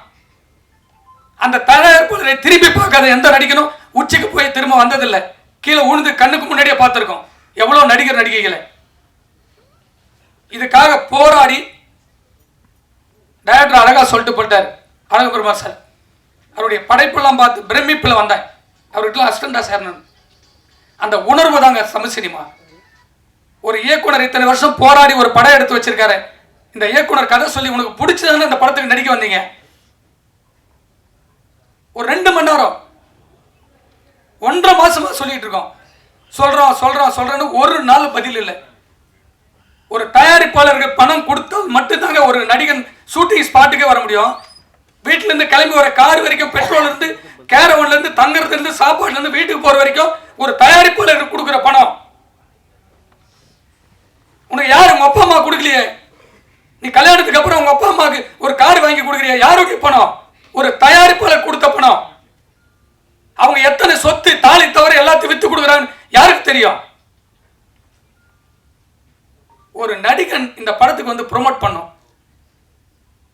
அந்த தயாரிப்பாளரை திரும்பி பார்க்காத எந்த நடிகனும் உச்சிக்கு போய் திரும்ப வந்ததில்லை. கீழே உழுந்து கண்ணுக்கு முன்னாடியே பார்த்துருக்கோம் எவ்வளவு நடிகர் நடிகைகளை. இதுக்காக போராடி டைரக்டர் அழகா சொல்லிட்டு போட்டார். அழகு பெருமாள் சார் அவருடைய படைப்பெல்லாம் பார்த்து பிரமிப்பில் வந்தேன். அவர்கிட்ட அசிஸ்டண்டா சேரணும். அந்த உணர்வு தாங்க தமிழ் சினிமா. ஒரு இயக்குனர் இத்தனை வருஷம் போராடி ஒரு படம் எடுத்து வச்சிருக்காரு. இந்த இயக்குனர் கதை சொல்லி உனக்கு பிடிச்சதுன்னு இந்த படத்துக்கு நடிக்க வந்தீங்க. ஒரு 2 மணி நேரம் 1.5 மாசமா சொல்லிட்டு இருக்கோம். சொல்றோன்னு ஒரு நாள் பதில் இல்லை. ஒரு தயாரிப்பாளருக்கு பணம் கொடுத்தால் மட்டும்தாங்க ஒரு நடிகன் ஷூட்டிங் ஸ்பாட்டுக்கே வர முடியும். வீட்டுல இருந்து கிளம்பி வர கார் வரைக்கும், பெட்ரோல் இருந்து, கேரவன்ல இருந்து, தங்கறதுல இருந்து, சாப்பாடுல இருந்து வீட்டுக்கு போற வரைக்கும் ஒரு தயாரிப்பாளருக்கு கொடுக்குற பணம் உனக்கு யாரு? உங்க அப்பா அம்மா கொடுக்கலையே. நீ கல்யாணத்துக்கு அப்புறம் உங்க அப்பா அம்மாவுக்கு ஒரு கார் வாங்கி கொடுக்குறியா? யாருடைய பணம்? ஒரு தயாரிப்பாளர் கொடுத்த பணம். அவங்க எத்தனை சொத்து தாலி தவிர எல்லாத்தையும் வித்து கொடுக்குறாங்க யாருக்கு தெரியும்? ஒரு நடிகன் இந்த படத்துக்கு ப்ரொமோட் பண்ணும்.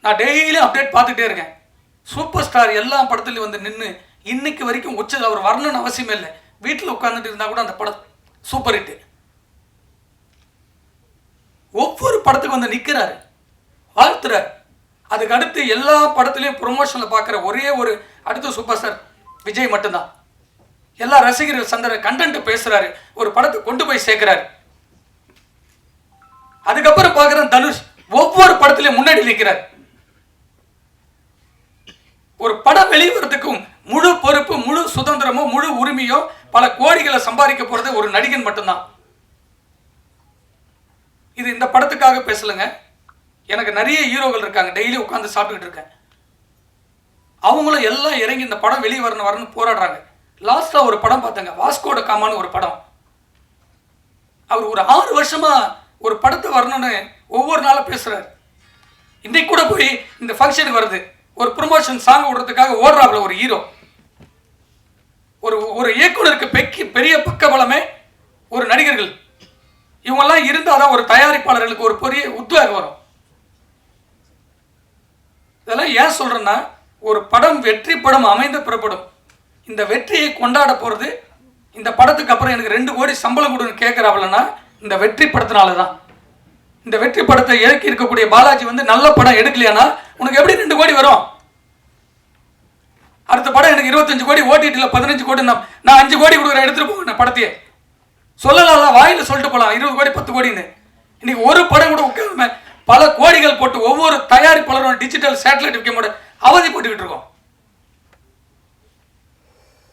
நான் டெய்லி அப்டேட் பார்த்துட்டே இருக்கேன். சூப்பர் ஸ்டார் எல்லா படத்துலையும் நின்று இன்னைக்கு வரைக்கும் உச்சது அவர் வரணும்னு அவசியமே இல்லை. வீட்டில் உட்கார்ந்துட்டு இருந்தா கூட அந்த படம் சூப்பர் ஹிட். ஒவ்வொரு படத்துக்கு நிற்கிறாரு, வாழ்த்துறாரு. அதுக்கு அடுத்து எல்லா படத்துலையும் ப்ரொமோஷன்ல பார்க்குற ஒரே ஒரு அடுத்த சூப்பர் ஸ்டார் விஜய் மட்டும்தான். எல்லா ரசிகர்கள் சந்திர கண்டென்ட் பேசுறாரு, ஒரு படத்தை கொண்டு போய் சேர்க்கிறாரு. அதுக்கப்புறம் பார்க்குற தனுஷ் ஒவ்வொரு படத்திலையும் முன்னாடி நிற்கிறார். ஒரு படம் வெளிவரத்துக்கும் முழு பொறுப்பு, முழு சுதந்திரமோ, முழு உரிமையோ, பல கோடிகளை சம்பாதிக்க போறது ஒரு நடிகன் மட்டும்தான். இது இந்த படத்துக்காக பேசலங்க. எனக்கு நிறைய ஹீரோக்கள் இருக்காங்க, டெய்லி உட்காந்து சாப்பிட்டுக்கிட்டு இருக்கேன். அவங்களும் எல்லாம் இறங்கி இந்த படம் வெளியே வரணும்னு போராடுறாங்க. லாஸ்டா ஒரு படம் பார்த்தேங்க, வாஸ்கோட காமான்னு ஒரு படம். அவர் ஒரு 6 வருஷமா ஒரு படத்தை வரணும்னு ஒவ்வொரு நாளும் பேசுறாரு. இன்னைக்கு கூட போய் இந்த ஃபங்க்ஷனுக்கு வருது, ஒரு ப்ரொமோஷன் சாங் விடுறதுக்காக ஓடுறாப்புல ஒரு ஹீரோ. ஒரு இயக்குனருக்கு பெரிய பக்கபலமே ஒரு நடிகர்கள். இவங்கெல்லாம் இருந்தாதான் ஒரு தயாரிப்பாளர்களுக்கு ஒரு பெரிய உத்வேகம் வரும். இதெல்லாம் ஏன் சொல்றேன்னா, ஒரு படம் வெற்றி படம் அமைந்த புறப்படும். இந்த வெற்றியை கொண்டாட போறது இந்த படத்துக்கு அப்புறம் எனக்கு 2 கோடி சம்பளம் கொடுன்னு கேட்கிறாப்புலன்னா இந்த வெற்றி படத்தினால தான். இந்த வெற்றி படத்தை இறக்கி இருக்கக்கூடிய பாலாஜி நல்ல படம் எடுக்கலையானா உனக்கு எப்படி 2 கோடி வரும்? அடுத்த படம் எனக்கு 25 கோடி, ஓடிடியில் 15 கோடி, நான் 5 கோடி கொடுக்குறேன், எடுத்துட்டு போவேன் படத்தையே. சொல்லலாம், வாயில சொல்லிட்டு போகலாம் 20 கோடி 10 கோடின்னு. இன்னைக்கு ஒரு படம் கூட உட்கார்ந்து பல கோடிகள் போட்டு ஒவ்வொரு தயாரிப்பாளரும் டிஜிட்டல் சேட்டலைட் விற்க அவதிப்பட்டுக்கிட்டு இருக்கோம்.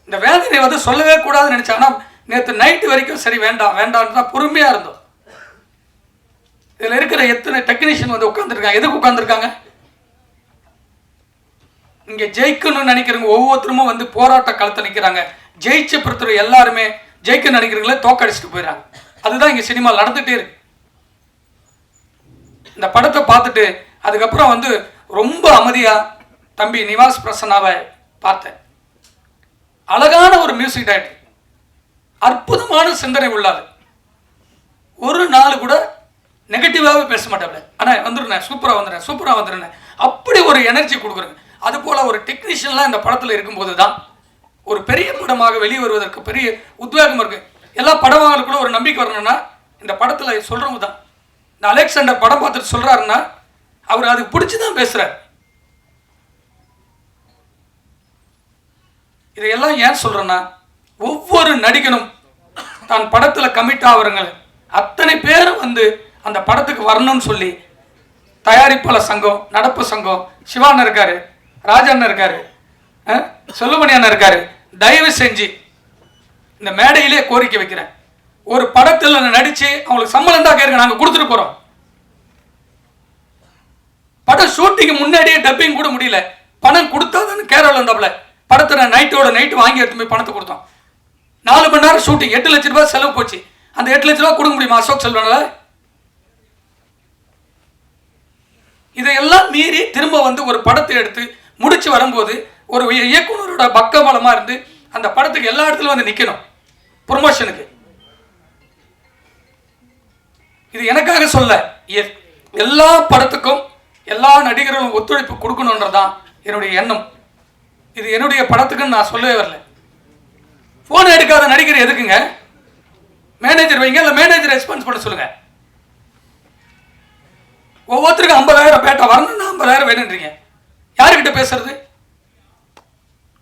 இந்த வேதனை சொல்லவே கூடாதுன்னு நினைச்சேன். ஆனா நேற்று நைட்டு வரைக்கும் சரி வேண்டாம் தான் பொறுமையா இருந்தோம். இதுல இருக்கிற எத்தனை டெக்னீஷியன் உட்கார்ந்துருக்காங்க. எதுக்கு உட்கார்ந்துருக்காங்க? இங்க ஜெயிக்கணும்னு நினைக்கிறவங்க ஒவ்வொருத்தரும் போராட்ட களத்தில் நிற்கிறாங்க. ஜெயிச்ச பொறுத்தவரை எல்லாருமே ஜெயிக்க நினைக்கிறவங்களே தோக்கடிச்சுட்டு போயிடறாங்க. அதுதான் இங்க சினிமா நடந்துட்டே இருக்கு. இந்த படத்தை பார்த்துட்டு அதுக்கப்புறம் ரொம்ப அமைதியா தம்பி நிவாஸ் பிரசன்னாவை பார்த்தேன். அழகான ஒரு மியூசிக் டைரக்டர், அற்புதமான சிந்தனை உள்ளாது. ஒரு நாள் கூட நெகட்டிவாகவே பேச மாட்டேன். ஆனால் வந்துடுறேன், சூப்பராக வந்துடுறேன், அப்படி ஒரு எனர்ஜி கொடுக்குறேங்க. அது போல் ஒரு டெக்னீஷியன்லாம் இந்த படத்தில் இருக்கும்போது தான் ஒரு பெரிய படமாக வெளியே வருவதற்கு பெரிய உத்வேகம் இருக்குது. எல்லா படமாங்களும் கூட ஒரு நம்பிக்கை வரணும்னா இந்த படத்தில் சொல்கிறவங்க தான். இந்த அலெக்சாண்டர் படம் பார்த்துட்டு சொல்கிறாருன்னா அவர் அதுக்கு பிடிச்சி தான் பேசுகிறார். இதையெல்லாம் ஏன் சொல்கிறேன்னா, ஒவ்வொரு நடிகனும் தான் படத்தில் கமிட் ஆகிறவங்க அத்தனை பேரும் அந்த படத்துக்கு வரணும்னு சொல்லி தயாரிப்பாளர் சங்கம், நடப்பு சங்கம், சிவாண்ணன் இருக்காரு, ராஜண்ணன் இருக்காரு, செல்லுமணி அண்ணன் இருக்காரு. தயவு செஞ்சு இந்த மேடையிலே கோரிக்கை வைக்கிறேன், ஒரு படத்தில் நடிச்சு அவங்களுக்கு சம்பளம் தான் கேட்க நாங்கள் கொடுத்துட்டு போறோம். படம் ஷூட்டிங்கு முன்னாடியே டப்பிங் கூட முடியல, பணம் கொடுத்தாதான்னு கேரளா இருந்தாப்புல. படத்தை நைட்டோட நைட்டு வாங்கி எடுத்து போய் பணத்தை கொடுத்தோம். 4 மணி நேரம் ஷூட்டிங், 8 லட்ச ரூபாய் செலவு போச்சு. அந்த 8 லட்ச ரூபாய் கொடுக்க முடியுமா அசோக் செல்வனால? இதையெல்லாம் மீறி திரும்ப வந்து ஒரு படத்தை எடுத்து முடிச்சு வரும்போது ஒரு இயக்குனரோட பக்கபலமா இருந்து அந்த படத்துக்கு எல்லா இடத்துலையும் வந்து நிற்கணும் ப்ரொமோஷனுக்கு. இது எனக்காக சொல்ல, எல்லா படத்துக்கும் எல்லா நடிகர்களும் ஒத்துழைப்பு கொடுக்கணுன்றதான் என்னுடைய எண்ணம். இது என்னுடைய படத்துக்குன்னு நான் சொல்லவே வரல. போன் எடுக்காத நடிகர் எதுக்குங்க? மேனேஜர் வைங்க, இல்லை மேனேஜர் ரெஸ்பான்ஸ் பண்ண சொல்லுங்க. ஒவ்வொருத்தருக்கும் 50,000 பேட்டா வரணும்னா 50,000 வேணுன்றீங்க. யாருக்கிட்ட பேசுறது?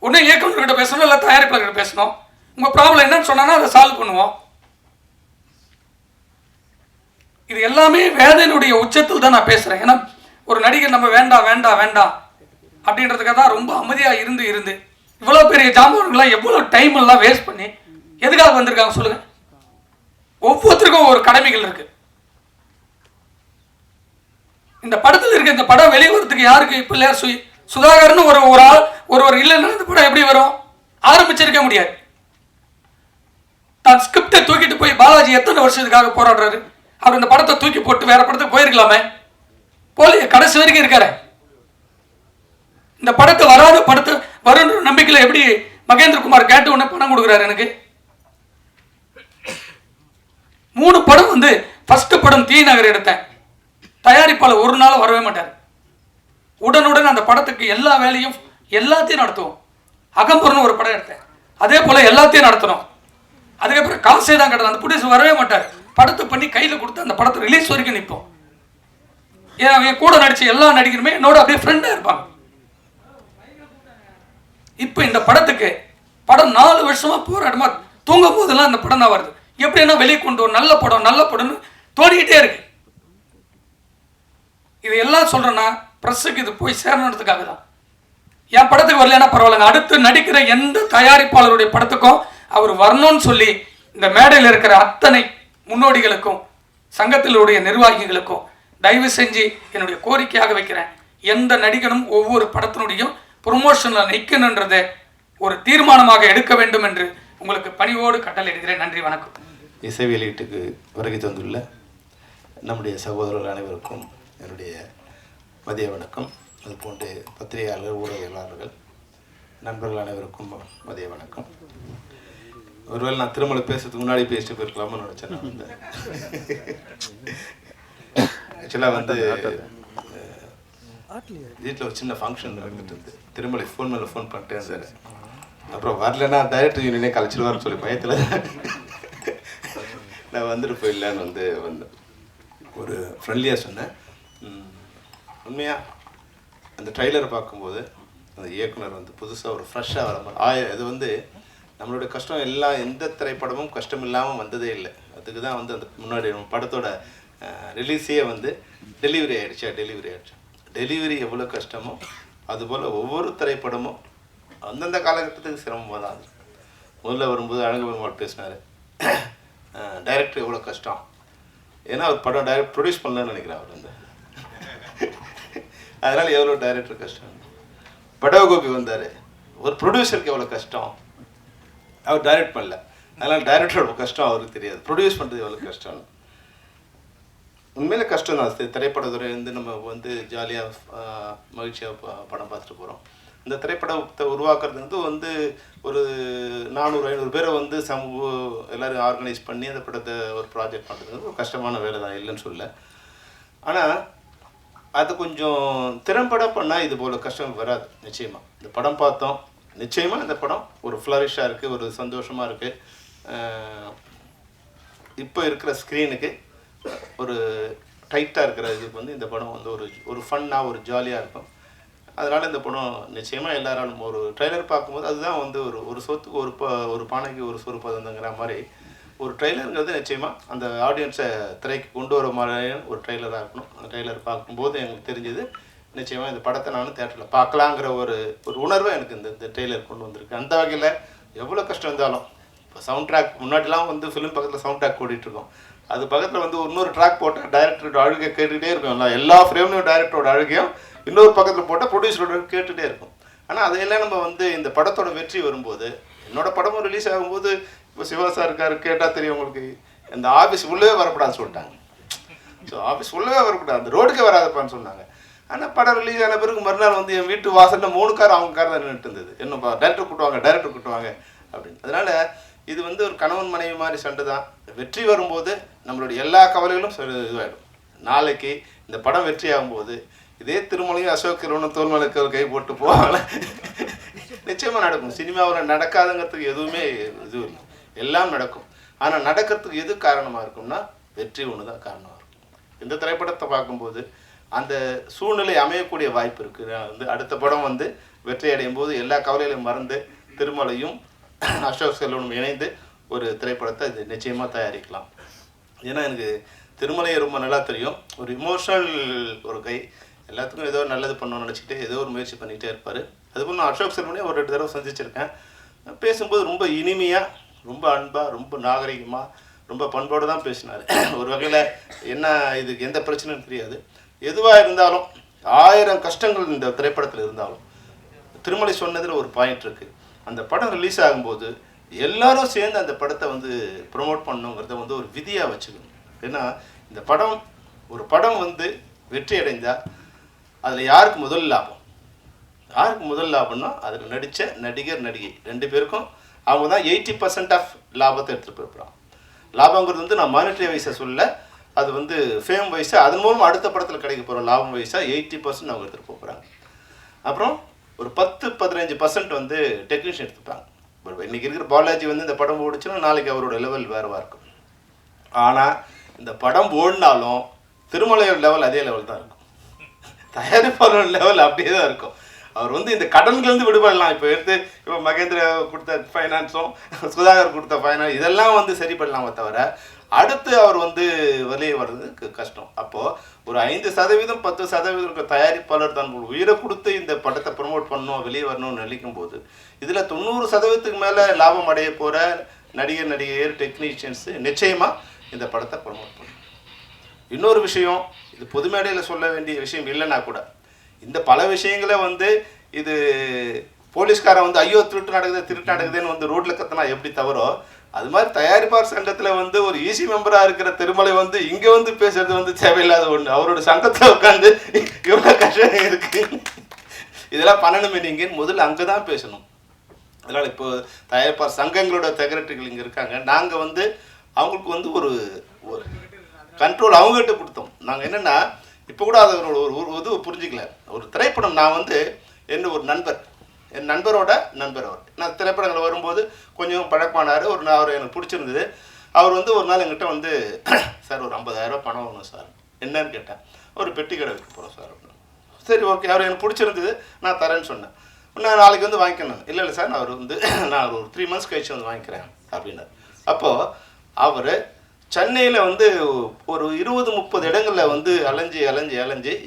ஒன்றும் இயக்குநர்கிட்ட பேசணும், இல்லை தயாரிப்பாளர்கிட்ட பேசணும். உங்கள் ப்ராப்ளம் என்னன்னு சொன்னா அதை சால்வ் பண்ணுவோம். இது எல்லாமே வேதனையுடைய உச்சத்தில் தான் நான் பேசுகிறேன். ஏன்னா ஒரு நடிகர் நம்ம வேண்டாம் வேண்டாம் வேண்டாம் அப்படின்றதுக்காக தான் ரொம்ப அமைதியாக இருந்து இவ்வளோ பெரிய ஜாம்பவன்கள்லாம் எவ்வளோ டைம் எல்லாம் வேஸ்ட் பண்ணி எதுக்காக வந்திருக்காங்க சொல்லுங்கள். ஒவ்வொருத்தருக்கும் ஒரு கடமைகள் இருக்கு. இந்த படத்தில் இருக்க இந்த படம் வெளிவரத்துக்கு யாருக்கு இப்போ இல்லையா சுதாகர்னு ஒரு ஆள் ஒருவர் இல்லைன்னா இந்த படம் எப்படி வரும்? ஆரம்பிச்சிருக்க முடியாது. தான் ஸ்கிரிப்டை தூக்கிட்டு போய் பாலாஜி எத்தனை வருஷத்துக்காக போராடுறாரு. அவர் இந்த படத்தை தூக்கி போட்டு வேற படத்துக்கு போயிருக்கலாமே, போலிய கடைசி வரைக்கும் இருக்காரு. இந்த படத்தை வராத படத்தை வருன்ற நம்பிக்கையில் எப்படி மகேந்திரகுமார் கேட்டு உடனே பணம் கொடுக்குறாரு எனக்கு. 3 படம் வந்து ஃபர்ஸ்ட் படம் தீ நகர் எடுத்தேன். தயாரிப்பாளர் ஒரு நாள் வரவே மாட்டார். உடனுடன் அந்த படத்துக்கு எல்லா வேலையும் எல்லாத்தையும் நடத்துவோம். அகம்புறன்னு ஒரு படம் எடுத்தேன், அதே போல எல்லாத்தையும் நடத்தணும். அதுக்கப்புறம் காசே தான் கிடையாது. அந்த ப்ரொடியூசர் வரவே மாட்டார். படத்தை பண்ணி கையில் கொடுத்து அந்த படத்தை ரிலீஸ் வரைக்கும் நிற்போம். ஏன்னா என் கூட நடிச்ச எல்லா நடிகருமே என்னோட அப்படியே ஃப்ரெண்டாக இருப்பாங்க. இப்போ இந்த படத்துக்கு படம் 4 வருஷமா போராட்டமா தூங்கும் போதெல்லாம் இந்த படம் தான் வருது. எப்படின்னா வெளியே கொண்டு ஒரு நல்ல படம்னு தோடிக்கிட்டே இருக்கு. இது எல்லாம் சொல்றேன்னா பிரஸுக்கு இது போய் சேரணுன்றதுக்காக தான். என் படத்துக்கு வரலன்னா பரவாயில்லைங்க, அடுத்து நடிக்கிற எந்த தயாரிப்பாளருடைய படத்துக்கும் அவர் வரணும்னு சொல்லி இந்த மேடையில் இருக்கிற அத்தனை முன்னோடிகளுக்கும் சங்கத்தினுடைய நிர்வாகிகளுக்கும் தயவு செஞ்சு என்னுடைய கோரிக்கையாக வைக்கிறேன். எந்த நடிகனும் ஒவ்வொரு படத்தினுடையும் ப்ரொமோஷனில் நிற்கணுன்றதை ஒரு தீர்மானமாக எடுக்க வேண்டும் என்று உங்களுக்கு பணிவோடு கட்டளையிடுகிறேன். நன்றி, வணக்கம். இசை வெளியீட்டுக்கு வருகை தந்துள்ள நம்முடைய சகோதரர்கள் அனைவருக்கும் என்னுடைய மதிய வணக்கம். அதுபோன்று பத்திரிகையாளர்கள், ஊடகவியலாளர்கள், நண்பர்கள் அனைவருக்கும் மதிய வணக்கம். ஒருவேளை நான் திருமலை பேசுறதுக்கு முன்னாடி பேசிட்டு போயிருக்கலாம்னு நினச்சேன். நான் வந்து ஆக்சுவலாக வந்து வீட்டில் ஒரு சின்ன ஃபங்க்ஷன் நடந்துட்டு இருந்து திருமலை ஃபோன் மேலே ஃபோன் பண்ணிட்டே இருந்தார். அப்புறம் வரலன்னா டைரக்டர் யூனியனே கலைச்சிடுவார்னு சொல்லி பயத்தில் நான் வந்துட்டு போயிடலான்னு வந்தேன். ஒரு ஃப்ரெண்ட்லியாக சொன்னேன். உண்மையாக அந்த ட்ரைலரை பார்க்கும்போது அந்த இயக்குனர் வந்து புதுசாக ஒரு ஃப்ரெஷ்ஷாக வர மாதிரி இது வந்து நம்மளுடைய கஷ்டம் எந்த திரைப்படமும் கஷ்டம் இல்லாமல் வந்ததே இல்லை. அதுக்கு தான் வந்து அந்த முன்னாடி நம்ம படத்தோட ரிலீஸே வந்து டெலிவரி ஆகிடுச்சு. டெலிவரி எவ்வளோ கஷ்டமோ அதுபோல் ஒவ்வொரு திரைப்படமும் அந்தந்த காலகட்டத்துக்கு சிரமமாக தான். முதல்ல வரும்போது அழகபெருமாள் பேசினார், டைரக்டர் எவ்வளோ கஷ்டம். ஏன்னா அவர் படம் டைரக்ட் ப்ரொடியூஸ் பண்ணலன்னு நினைக்கிறேன் அவர் வந்து. அதனால் எவ்வளோ டைரக்டர் கஷ்டம். படகோபி வந்தார், ஒரு ப்ரொடியூசருக்கு எவ்வளோ கஷ்டம். அவர் டைரக்ட் பண்ணல, அதனால் டைரக்டரோட கஷ்டம் அவருக்கு தெரியாது. ப்ரொடியூஸ் பண்ணுறது எவ்வளோ கஷ்டம். உண்மையிலே கஷ்டம் தான். திரைப்படத்துறை வந்து நம்ம வந்து ஜாலியாக மகிழ்ச்சியாக படம் பார்த்துட்டு போகிறோம். இந்த திரைப்படத்தை உருவாக்குறது வந்து ஒரு 400-500 பேரை வந்து எல்லோரும் ஆர்கனைஸ் பண்ணி அந்த படத்தை ஒரு ப்ராஜெக்ட் பண்ணுறது ஒரு கஷ்டமான வேலை தான், இல்லைன்னு சொல்ல. ஆனால் அது கொஞ்சம் திறம்பட பண்ணால் இது போல் கஷ்டம் வராது. நிச்சயமாக இந்த படம் பார்த்தோம், நிச்சயமாக இந்த படம் ஒரு ஃப்ளரிஷாக இருக்குது, ஒரு சந்தோஷமாக இருக்குது. இப்போ இருக்கிற ஸ்க்ரீனுக்கு ஒரு டைட்டாக இருக்கிற இதுக்கு வந்து இந்த படம் வந்து ஒரு ஃபன்னாக ஒரு ஜாலியாக இருக்கும். அதனால் இந்த படம் நிச்சயமாக எல்லாராலும் ஒரு ட்ரெய்லர் பார்க்கும்போது அதுதான் வந்து ஒரு சொத்துக்கு ஒரு பானைக்கு ஒரு சோறு பதந்துங்கிற மாதிரி ஒரு ட்ரெய்லருங்கிறது நிச்சயமாக அந்த ஆடியன்ஸை திரைக்கு கொண்டு வர மாதிரியான ஒரு ட்ரெய்லராக இருக்கணும். அந்த ட்ரெய்லர் பார்க்கும்போது எனக்கு தெரிஞ்சது நிச்சயமாக இந்த படத்தை நானும் தேட்டரில் பார்க்கலாங்கிற ஒரு உணர்வை எனக்கு இந்த ட்ரெய்லர் கொண்டு வந்திருக்கு. அந்த வகையில் எவ்வளோ கஷ்டம் இருந்தாலும் இப்போ சவுண்ட் ட்ராக் முன்னாடிலாம் வந்து ஃபிலிம் பக்கத்தில் சவுண்ட் ட்ராக் ஓடிட்டுருக்கோம். அது பக்கத்தில் வந்து இன்னொரு ட்ராக் போட்டால் டைரக்டரோட அழுகை கேட்டுகிட்டே இருக்கும். எல்லா ஃப்ரேம்லையும் டைரக்டரோட அழுகையும் இன்னொரு பக்கத்தில் போட்டால் ப்ரொடியூசரோட கேட்டுகிட்டே இருக்கும். ஆனால் அதையெல்லாம் நம்ம வந்து இந்த படத்தோட வெற்றி வரும்போது, என்னோட படமும் ரிலீஸ் ஆகும்போது இப்போ சிவா சார் இருக்காரு, கேட்டால் தெரியும் உங்களுக்கு, இந்த ஆஃபீஸ் உள்ளவே வரக்கூடாதுன்னு சொல்லிட்டாங்க. ஸோ ஆஃபீஸ் உள்ளவே வரக்கூடாது, அந்த ரோடுக்கே வராதப்பான்னு சொன்னாங்க. ஆனால் படம் ரிலீஸ் ஆன பிறகு மறுநாள் வந்து என் வீட்டு வாசலில் 3 கார் அவங்க கார் தான் நின்றுட்டு இருந்தது. என்னப்பா டைரக்டர் கூட்டுவாங்க அப்படின்னு. அதனால் இது வந்து ஒரு கணவன் மனைவி மாதிரி சண்டை தான். வெற்றி வரும்போது நம்மளுடைய எல்லா கவலைகளும் இதுவாகிடும். நாளைக்கு இந்த படம் வெற்றி ஆகும்போது இதே திருமலையும் அசோக் கிரவனும் தோல்மலைக்கு ஒரு கை போட்டு போவாங்க, நிச்சயமாக நடக்கும். சினிமாவில் நடக்காதுங்கிறதுக்கு எதுவுமே இது இல்லை, எல்லாம் நடக்கும். ஆனால் நடக்கிறதுக்கு எது காரணமாக இருக்கும்னா வெற்றி ஒன்று தான் காரணமாக இருக்கும். இந்த திரைப்படத்தை பார்க்கும்போது அந்த சூழ்நிலை அமையக்கூடிய வாய்ப்பு இருக்குது. வந்து அடுத்த படம் வந்து வெற்றி அடையும் போது எல்லா கவலைகளையும் மறந்து திருமலையும் அசோக் செல்வனும் இணைந்து ஒரு திரைப்படத்தை இது நிச்சயமாக தயாரிக்கலாம். ஏன்னா எனக்கு திருமலையை ரொம்ப நல்லா தெரியும். ஒரு இமோஷனல் ஒரு கை, எல்லாத்துக்கும் ஏதோ நல்லது பண்ணணும்னு நினச்சிட்டு ஏதோ ஒரு முயற்சி பண்ணிகிட்டே இருப்பார். அதுபோல் நான் அசோக் செல்வனே ஒரு 2 தடவை சந்திச்சிருக்கேன். பேசும்போது ரொம்ப இனிமையாக, ரொம்ப அன்பாக, ரொம்ப நாகரிகமாக, ரொம்ப பண்போடு தான் பேசினார். ஒரு வகையில் என்ன இதுக்கு எந்த பிரச்சனையும் தெரியாது. எதுவாக இருந்தாலும் 1000 கஷ்டங்கள் இந்த திரைப்படத்தில் இருந்தாலும் திருமலை சொன்னதில் ஒரு பாயிண்ட் இருக்குது. அந்த படம் ரிலீஸ் ஆகும்போது எல்லாரும் சேர்ந்து அந்த படத்தை வந்து ப்ரொமோட் பண்ணணுங்கிறத வந்து ஒரு விதியாக வச்சுக்கணும். ஏன்னா இந்த ஒரு படம் வந்து வெற்றி அடைந்தால் அதில் யாருக்கு முதல் லாபம்னா அதில் நடித்த நடிகர் நடிகை 2 பேருக்கும் அவங்க தான் 80% ஆஃப் லாபத்தை எடுத்துகிட்டு போயிருப்பாங்க. லாபங்கிறது வந்து நான் மானிட்டரி வைஸை சொல்ல, அது வந்து ஃபேம் வைஸாக அதன் மூலம் அடுத்த படத்தில் கிடைக்க போகிற லாபம் வைஸாக 80% அவங்க எடுத்துகிட்டு போகிறாங்க. அப்புறம் ஒரு 10-15% வந்து டெக்னீஷியன் எடுத்துப்பாங்க. பட் இன்றைக்கி இருக்கிற பாலாஜி வந்து இந்த படம் ஓடிச்சுன்னா நாளைக்கு அவரோட லெவல் வேறுவாக இருக்கும். ஆனால் இந்த படம் ஓடினாலும் திருமலையோட லெவல் அதே லெவல் தான் இருக்கும், தயாரிப்பாளர் லெவல் அப்படியே தான் இருக்கும். அவர் வந்து இந்த கடன்கள்லேருந்து விடுபடலாம். இப்போ மகேந்திர கொடுத்த ஃபைனான்ஸும் சுதாகர் கொடுத்த ஃபைனான்ஸ் இதெல்லாம் வந்து சரி பண்ணலாமே தவிர அடுத்து அவர் வந்து வெளியே வர்றதுக்கு கஷ்டம். அப்போது ஒரு 5% 10% தயாரிப்பாளர் தான் உயிரை கொடுத்து இந்த படத்தை ப்ரொமோட் பண்ணணும், வெளியே வரணும்னு நினைக்கும் போது இதில் 90% மேலே லாபம் அடைய போகிற நடிகர் டெக்னீஷியன்ஸு நிச்சயமாக இந்த படத்தை ப்ரொமோட் பண்ணணும். இன்னொரு விஷயம், இது பொது மேடையில் சொல்ல வேண்டிய விஷயம் இல்லைன்னா கூட இந்த பல விஷயங்களே வந்து இது போலீஸ்காரன் வந்து ஐயோ திருட்டு நடக்குதுன்னு வந்து ரோட்டில் கத்தினா எப்படி தவறோ, அது மாதிரி தயாரிப்பாளர் சங்கத்தில் வந்து ஒரு ஈசி மெம்பராக இருக்கிற திருமலை வந்து இங்கே வந்து பேசுறது வந்து தேவையில்லாத ஒன்று. அவரோட சங்கத்தில் உட்காந்து இவ்வளோ கஷ்டம் இருக்குது, இதெல்லாம் பண்ணணுமே நீங்கள் முதல்ல அங்கே தான் பேசணும். அதனால் இப்போ தயாரிப்பாளர் சங்கங்களோட செக்ரட்டரிகள் இங்கே இருக்காங்க. நாங்கள் வந்து அவங்களுக்கு வந்து ஒரு கண்ட்ரோல் அவங்ககிட்ட கொடுத்தோம். நாங்கள் என்னென்னா இப்போ கூட அதை ஒரு இது புரிஞ்சிக்கல. ஒரு திரைப்படம் நான் வந்து என் நண்பரோட நண்பர் அவர், நான் திரைப்படங்கள் வரும்போது கொஞ்சம் பழக்கமானார். அவர் எனக்கு பிடிச்சிருந்தது. அவர் வந்து ஒரு நாள் என்கிட்ட வந்து சார் ஒரு 50,000 பணம் வேணும் சார். என்னன்னு கேட்டேன். ஒரு பெட்டி கடை வைக்க போகிறோம் சார் அப்படின்னு. சரி ஓகே, அவர் எனக்கு பிடிச்சிருந்தது, நான் தரேன்னு சொன்னேன். நான் நாளைக்கு வந்து வாங்கிக்கணும். இல்லை சார் நான் ஒரு 3 months கழிச்சு வந்து வாங்கிக்கிறேன் அப்படின்னார். அப்போது அவர் சென்னையில் வந்து ஒரு 20-30 இடங்களில் வந்து அலைஞ்சி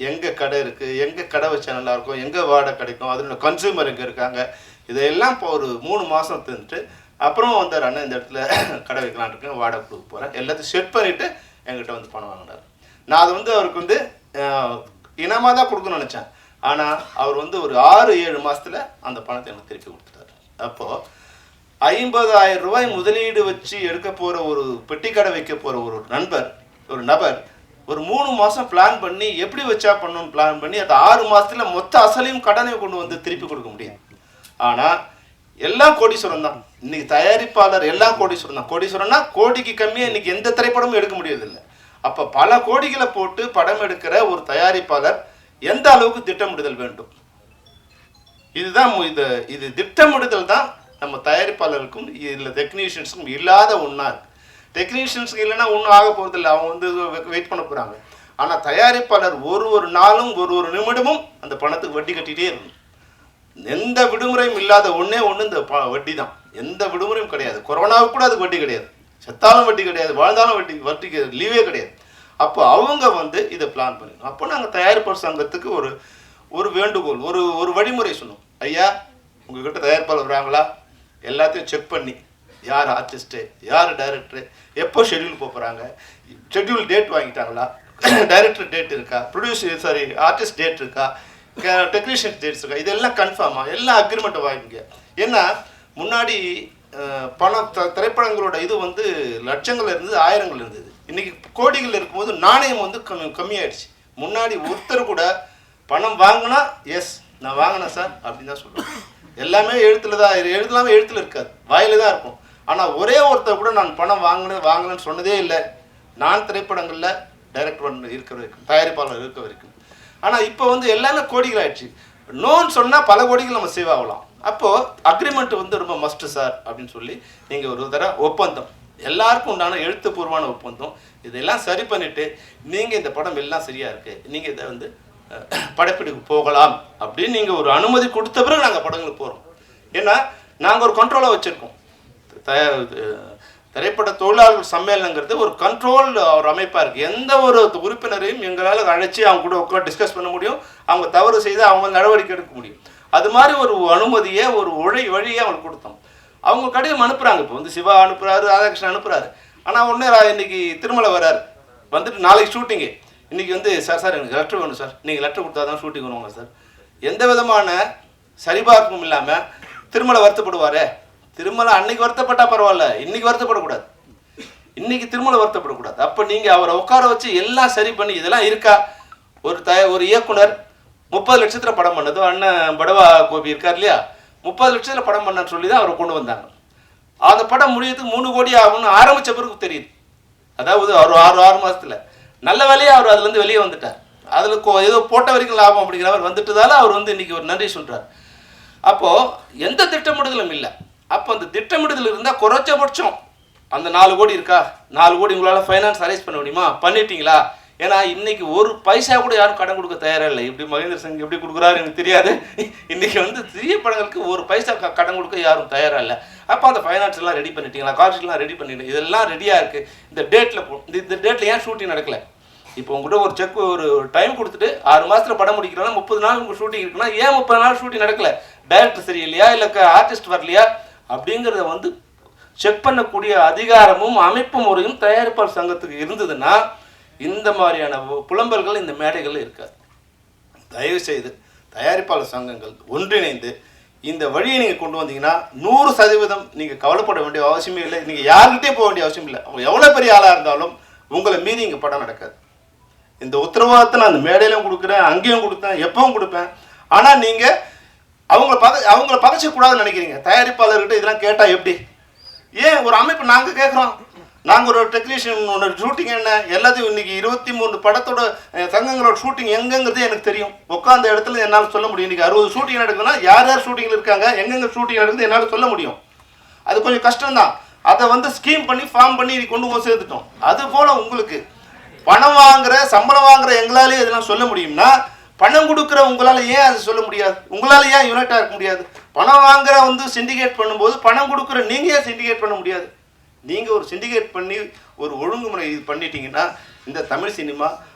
எங்கே கடை இருக்குது, எங்கே கடை வச்சா நல்லாயிருக்கும், எங்கே வாடகை கிடைக்கும், அதோட கன்சியூமர் எங்கே இருக்காங்க, இதையெல்லாம் இப்போ ஒரு 3 மாதம் தின்னுட்டு அப்புறம் வந்தார். அண்ணன் இந்த இடத்துல கடை வைக்கலான் இருக்கேன், வாடகை கொடுக்க போகிறேன், எல்லாத்தையும் செட் பண்ணிவிட்டு என்கிட்ட வந்து பணம் வாங்கினார். நான் அது வந்து அவருக்கு வந்து இனமாக தான் கொடுக்கணும்னு நினச்சேன். ஆனால் அவர் வந்து ஒரு 6-7 மாதத்தில் அந்த பணத்தை எனக்கு திருப்பி கொடுத்துட்டார். அப்போது 50,000 ரூபாய் முதலீடு வச்சு எடுக்க போகிற ஒரு பெட்டி கடை வைக்க போகிற ஒரு நபர் ஒரு 3 மாதம் பிளான் பண்ணி எப்படி வச்சா பண்ணணும்னு பிளான் பண்ணி அது 6 மாதத்தில் மொத்த அசலையும் கடனையும் கொண்டு வந்து திருப்பி கொடுக்க முடியும். ஆனால் எல்லாம் கோடீஸ்வரன் தான். இன்னைக்கு தயாரிப்பாளர் எல்லாம் கோடீஸ்வரன் தான். கோடீஸ்வரன்னா கோடிக்கு கம்மியாக இன்னைக்கு எந்த திரைப்படமும் எடுக்க முடியறதில்லை. அப்போ பல கோடிகளை போட்டு படம் எடுக்கிற ஒரு தயாரிப்பாளர் எந்த அளவுக்கு திட்டமிடுதல் வேண்டும், இதுதான் இது திட்டமிடுதல் தான் நம்ம தயாரிப்பாளருக்கும் இதில் டெக்னீஷியன்ஸுக்கும் இல்லாத ஒன்றா இருக்குது. டெக்னீஷியன்ஸுக்கு இல்லைன்னா ஒன்றும் ஆக போகிறதில்லை, அவங்க வந்து வெயிட் பண்ண போகிறாங்க. ஆனால் தயாரிப்பாளர் ஒரு நாளும் ஒரு நிமிடமும் அந்த பணத்துக்கு வட்டி கட்டிகிட்டே இருக்கணும். எந்த விடுமுறையும் இல்லாத ஒன்றே இந்த வட்டி தான். எந்த விடுமுறையும் கிடையாது. கொரோனாவுக்கு கூட அதுக்கு வட்டி கிடையாது, செத்தாலும் வட்டி கிடையாது, வாழ்ந்தாலும் வட்டிக்கு லீவே கிடையாது. அப்போ அவங்க வந்து இதை பிளான் பண்ணிடணும். அப்போ நாங்கள் தயாரிப்பாளர் சங்கத்துக்கு ஒரு வேண்டுகோள், ஒரு வழிமுறை சொன்னோம். ஐயா, உங்ககிட்ட தயாரிப்பாளர் வராங்களா, எல்லாத்தையும் செக் பண்ணி யார் ஆர்டிஸ்ட்டு, யார் டைரக்டரு, எப்போ ஷெட்யூல் போகிறாங்க, ஷெட்யூல் டேட் வாங்கிட்டாங்களா, டைரக்டர் டேட் இருக்கா, ப்ரொடியூசர் சாரி ஆர்டிஸ்ட் டேட் இருக்கா, டெக்னீஷியன் டேட்ஸ் இருக்கா, இதெல்லாம் கன்ஃபார்மா எல்லா அக்ரிமெண்ட்டை வாங்கிங்க. ஏன்னா முன்னாடி பணம் திரைப்படங்களோட இது வந்து லட்சங்கள் இருந்தது, ஆயிரங்கள் இருந்தது. இன்றைக்கி கோடிகள் இருக்கும்போது நாணயம் வந்து கம்மியாயிடுச்சு. முன்னாடி ஒருத்தர் கூட பணம் வாங்கினா எஸ் நான் வாங்கினேன் சார் அப்படின்னு தான் சொல்லுவேன். எல்லாமே எழுத்தில் தான், எழுதலாமே எழுத்தில் இருக்காது, வாயில தான் இருக்கும். ஆனால் ஒரே ஒருத்தர் கூட நான் பணம் வாங்கினேன்னு சொன்னதே இல்லை. நான் திரைப்படங்களில் டைரக்டர் இருக்கிற வரைக்கும், தயாரிப்பாளர் இருக்க வரைக்கும். ஆனால் இப்போ வந்து எல்லாமே கோடிகள் ஆயிடுச்சு. நோன்னு சொன்னால் பல கோடிகள் நம்ம சேவ் ஆகலாம். அப்போது அக்ரிமெண்ட் வந்து ரொம்ப மஸ்ட்டு சார் அப்படின்னு சொல்லி நீங்கள் ஒரு தடவை ஒப்பந்தம், எல்லாருக்கும் உண்டான எழுத்துப்பூர்வமான ஒப்பந்தம், இதெல்லாம் சரி பண்ணிவிட்டு நீங்கள் இந்த படம் எல்லாம் சரியாக இருக்குது, நீங்கள் இதை வந்து படப்பிடிப்பு போகலாம் அப்படின்னு நீங்கள் ஒரு அனுமதி கொடுத்த பிறகு நாங்கள் படங்களுக்கு போகிறோம். ஏன்னா நாங்கள் ஒரு கண்ட்ரோலாக வச்சுருக்கோம். திரைப்பட தொழிலாளர்கள் சம்மேளனங்கிறது ஒரு கண்ட்ரோல் ஒரு அமைப்பாக இருக்குது. எந்த ஒரு உறுப்பினரையும் எங்களால் அழைச்சி அவங்க கூட உட்காந்து டிஸ்கஸ் பண்ண முடியும், அவங்க தவறு செய்து அவங்க நடவடிக்கை எடுக்க முடியும். அது மாதிரி ஒரு அனுமதியை ஒரு வழியை அவங்களுக்கு கொடுத்தோம். அவங்க கடிதம் அனுப்புகிறாங்க. இப்போ வந்து சிவா அனுப்புகிறாரு, ராதாகிருஷ்ணன் அனுப்புகிறாரு. ஆனால் ஒன்று இன்னைக்கு திருமலை வர்றாரு, வந்துட்டு நாளைக்கு ஷூட்டிங்கு, இன்றைக்கி வந்து சார் எனக்கு லெட்டர் வேணும் சார், நீங்கள் லெட்டர் கொடுத்தா தான் ஷூட்டிங் வருவாங்க சார். எந்த விதமான சரிபார்ப்பும் இல்லாமல் திருமலை வருத்தப்படுவார். திருமலை அன்னைக்கு வருத்தப்பட்டால் பரவாயில்ல, இன்றைக்கி வருத்தப்படக்கூடாது, இன்றைக்கி திருமலை வருத்தப்படக்கூடாது. அப்போ நீங்கள் அவரை உட்கார வச்சு எல்லாம் சரி பண்ணி இதெல்லாம் இருக்கா. ஒரு இயக்குனர் 30 லட்சத்தில் படம் பண்ணது அண்ணன் படவா கோபி இருக்கார் இல்லையா, 30 லட்சத்தில் படம் பண்ணன்னு சொல்லி தான் அவரை கொண்டு வந்தாங்க. அந்த படம் முடியறதுக்கு 3 கோடி ஆகும்னு ஆரம்பித்த பிறகு தெரியுது. அதாவது அவர் 6 மாதத்தில் நல்ல வேலையாக அவர் அதுலேருந்து வெளியே வந்துட்டார். அதில் ஏதோ போட்ட வரைக்கும் லாபம் அப்படிங்கிற அவர் வந்துட்டதால அவர் வந்து இன்றைக்கி ஒரு நன்றி சொல்கிறார். அப்போது எந்த திட்டமிடுதலும் இல்லை. அப்போ அந்த திட்டமிடுதல் இருந்தால் குறைச்சபட்சம் அந்த 4 கோடி இருக்கா, 4 கோடி உங்களால் ஃபைனான்ஸ் அரேஞ்ச் பண்ண முடியுமா, பண்ணிட்டீங்களா? ஏன்னா இன்றைக்கி ஒரு பைசா கூட யாரும் கடன் கொடுக்க தயாராக இல்லை. இப்படி மகேந்திர சிங் எப்படி கொடுக்குறாரு எனக்கு தெரியாது. இன்றைக்கி வந்து சிறிய படங்களுக்கு ஒரு பைசா கடன் கொடுக்க யாரும் தயாராக இல்லை. அப்போ அந்த ஃபைனான்ஸ் எல்லாம் ரெடி பண்ணிட்டீங்களா, காஸ்ட்லாம் ரெடி பண்ணிட்டீங்க, இதெல்லாம் ரெடியாக இருக்குது. இந்த டேட்டில் ஏன் ஷூட்டிங் நடக்கலை? இப்போ உங்கள்கிட்ட ஒரு செக் ஒரு டைம் கொடுத்துட்டு 6 மாதத்தில் படம் முடிக்கிறோன்னா 30 நாள் உங்களுக்கு ஷூட்டிங் இருக்குன்னா ஏன் 30 நாள் ஷூட்டிங் நடக்கலை? டைரக்டர் சரியில்லையா, இல்லை ஆர்டிஸ்ட் வரலையா அப்படிங்கிறத வந்து செக் பண்ணக்கூடிய அதிகாரமும் அமைப்பு முறையும் தயாரிப்பாளர் சங்கத்துக்கு இருந்ததுன்னா இந்த மாதிரியான புலம்பல்கள் இந்த மேடைகளில் இருக்காது. தயவுசெய்து தயாரிப்பாளர் சங்கங்கள் ஒன்றிணைந்து இந்த வழியை நீங்கள் கொண்டு வந்தீங்கன்னா 100% நீங்கள் கவலைப்பட வேண்டிய அவசியமே இல்லை. நீங்கள் யாருக்கிட்டே போக வேண்டிய அவசியம் இல்லை. அவங்க எவ்வளோ பெரிய ஆளாக இருந்தாலும் உங்களை மீறி இங்கே படம் நடக்காது. இந்த உத்தரவாதத்தை நான் அந்த மேடையிலும் கொடுக்குறேன், அங்கேயும் கொடுத்தேன், எப்பவும் கொடுப்பேன். ஆனால் நீங்கள் அவங்கள பகைச்சக்கூடாதுன்னு நினைக்கிறீங்க. தயாரிப்பாளர்கிட்ட இதெல்லாம் கேட்டால் எப்படி? ஏன் ஒரு அமைப்பு நாங்கள் கேட்குறோம், நாங்கள் ஒரு டெக்னீஷியன் ஷூட்டிங் என்ன எல்லாத்தையும் இன்றைக்கி 23 படத்தோட சங்கங்களோட ஷூட்டிங் எங்கெங்கிறது எனக்கு தெரியும். உட்காந்த இடத்துல என்னால் சொல்ல முடியும். இன்றைக்கி 60 ஷூட்டிங் நடக்குதுன்னா யார் ஷூட்டிங்கில் இருக்காங்க, எங்கெங்கே ஷூட்டிங் நடக்குது என்னால் சொல்ல முடியும். அது கொஞ்சம் கஷ்டம்தான். அதை வந்து ஸ்கீம் பண்ணி ஃபார்ம் பண்ணி கொண்டு போய் சேர்த்துட்டோம். அதுபோல் உங்களுக்கு பணம் வாங்குகிற சம்பளம் வாங்குகிற எங்களாலேயே இதெல்லாம் சொல்ல முடியும்னா பணம் கொடுக்குற உங்களால் ஏன் அதை சொல்ல முடியாது? உங்களால் ஏன் யுனைட்டாக இருக்க முடியாது? பணம் வாங்குகிற வந்து சிண்டிகேட் பண்ணும்போது பணம் கொடுக்குற நீங்கள் ஏன் சிண்டிகேட் பண்ண முடியாது? நீங்கள் ஒரு சிண்டிகேட் பண்ணி ஒரு ஒழுங்குமுறை இது பண்ணிட்டீங்கன்னா இந்த தமிழ் சினிமா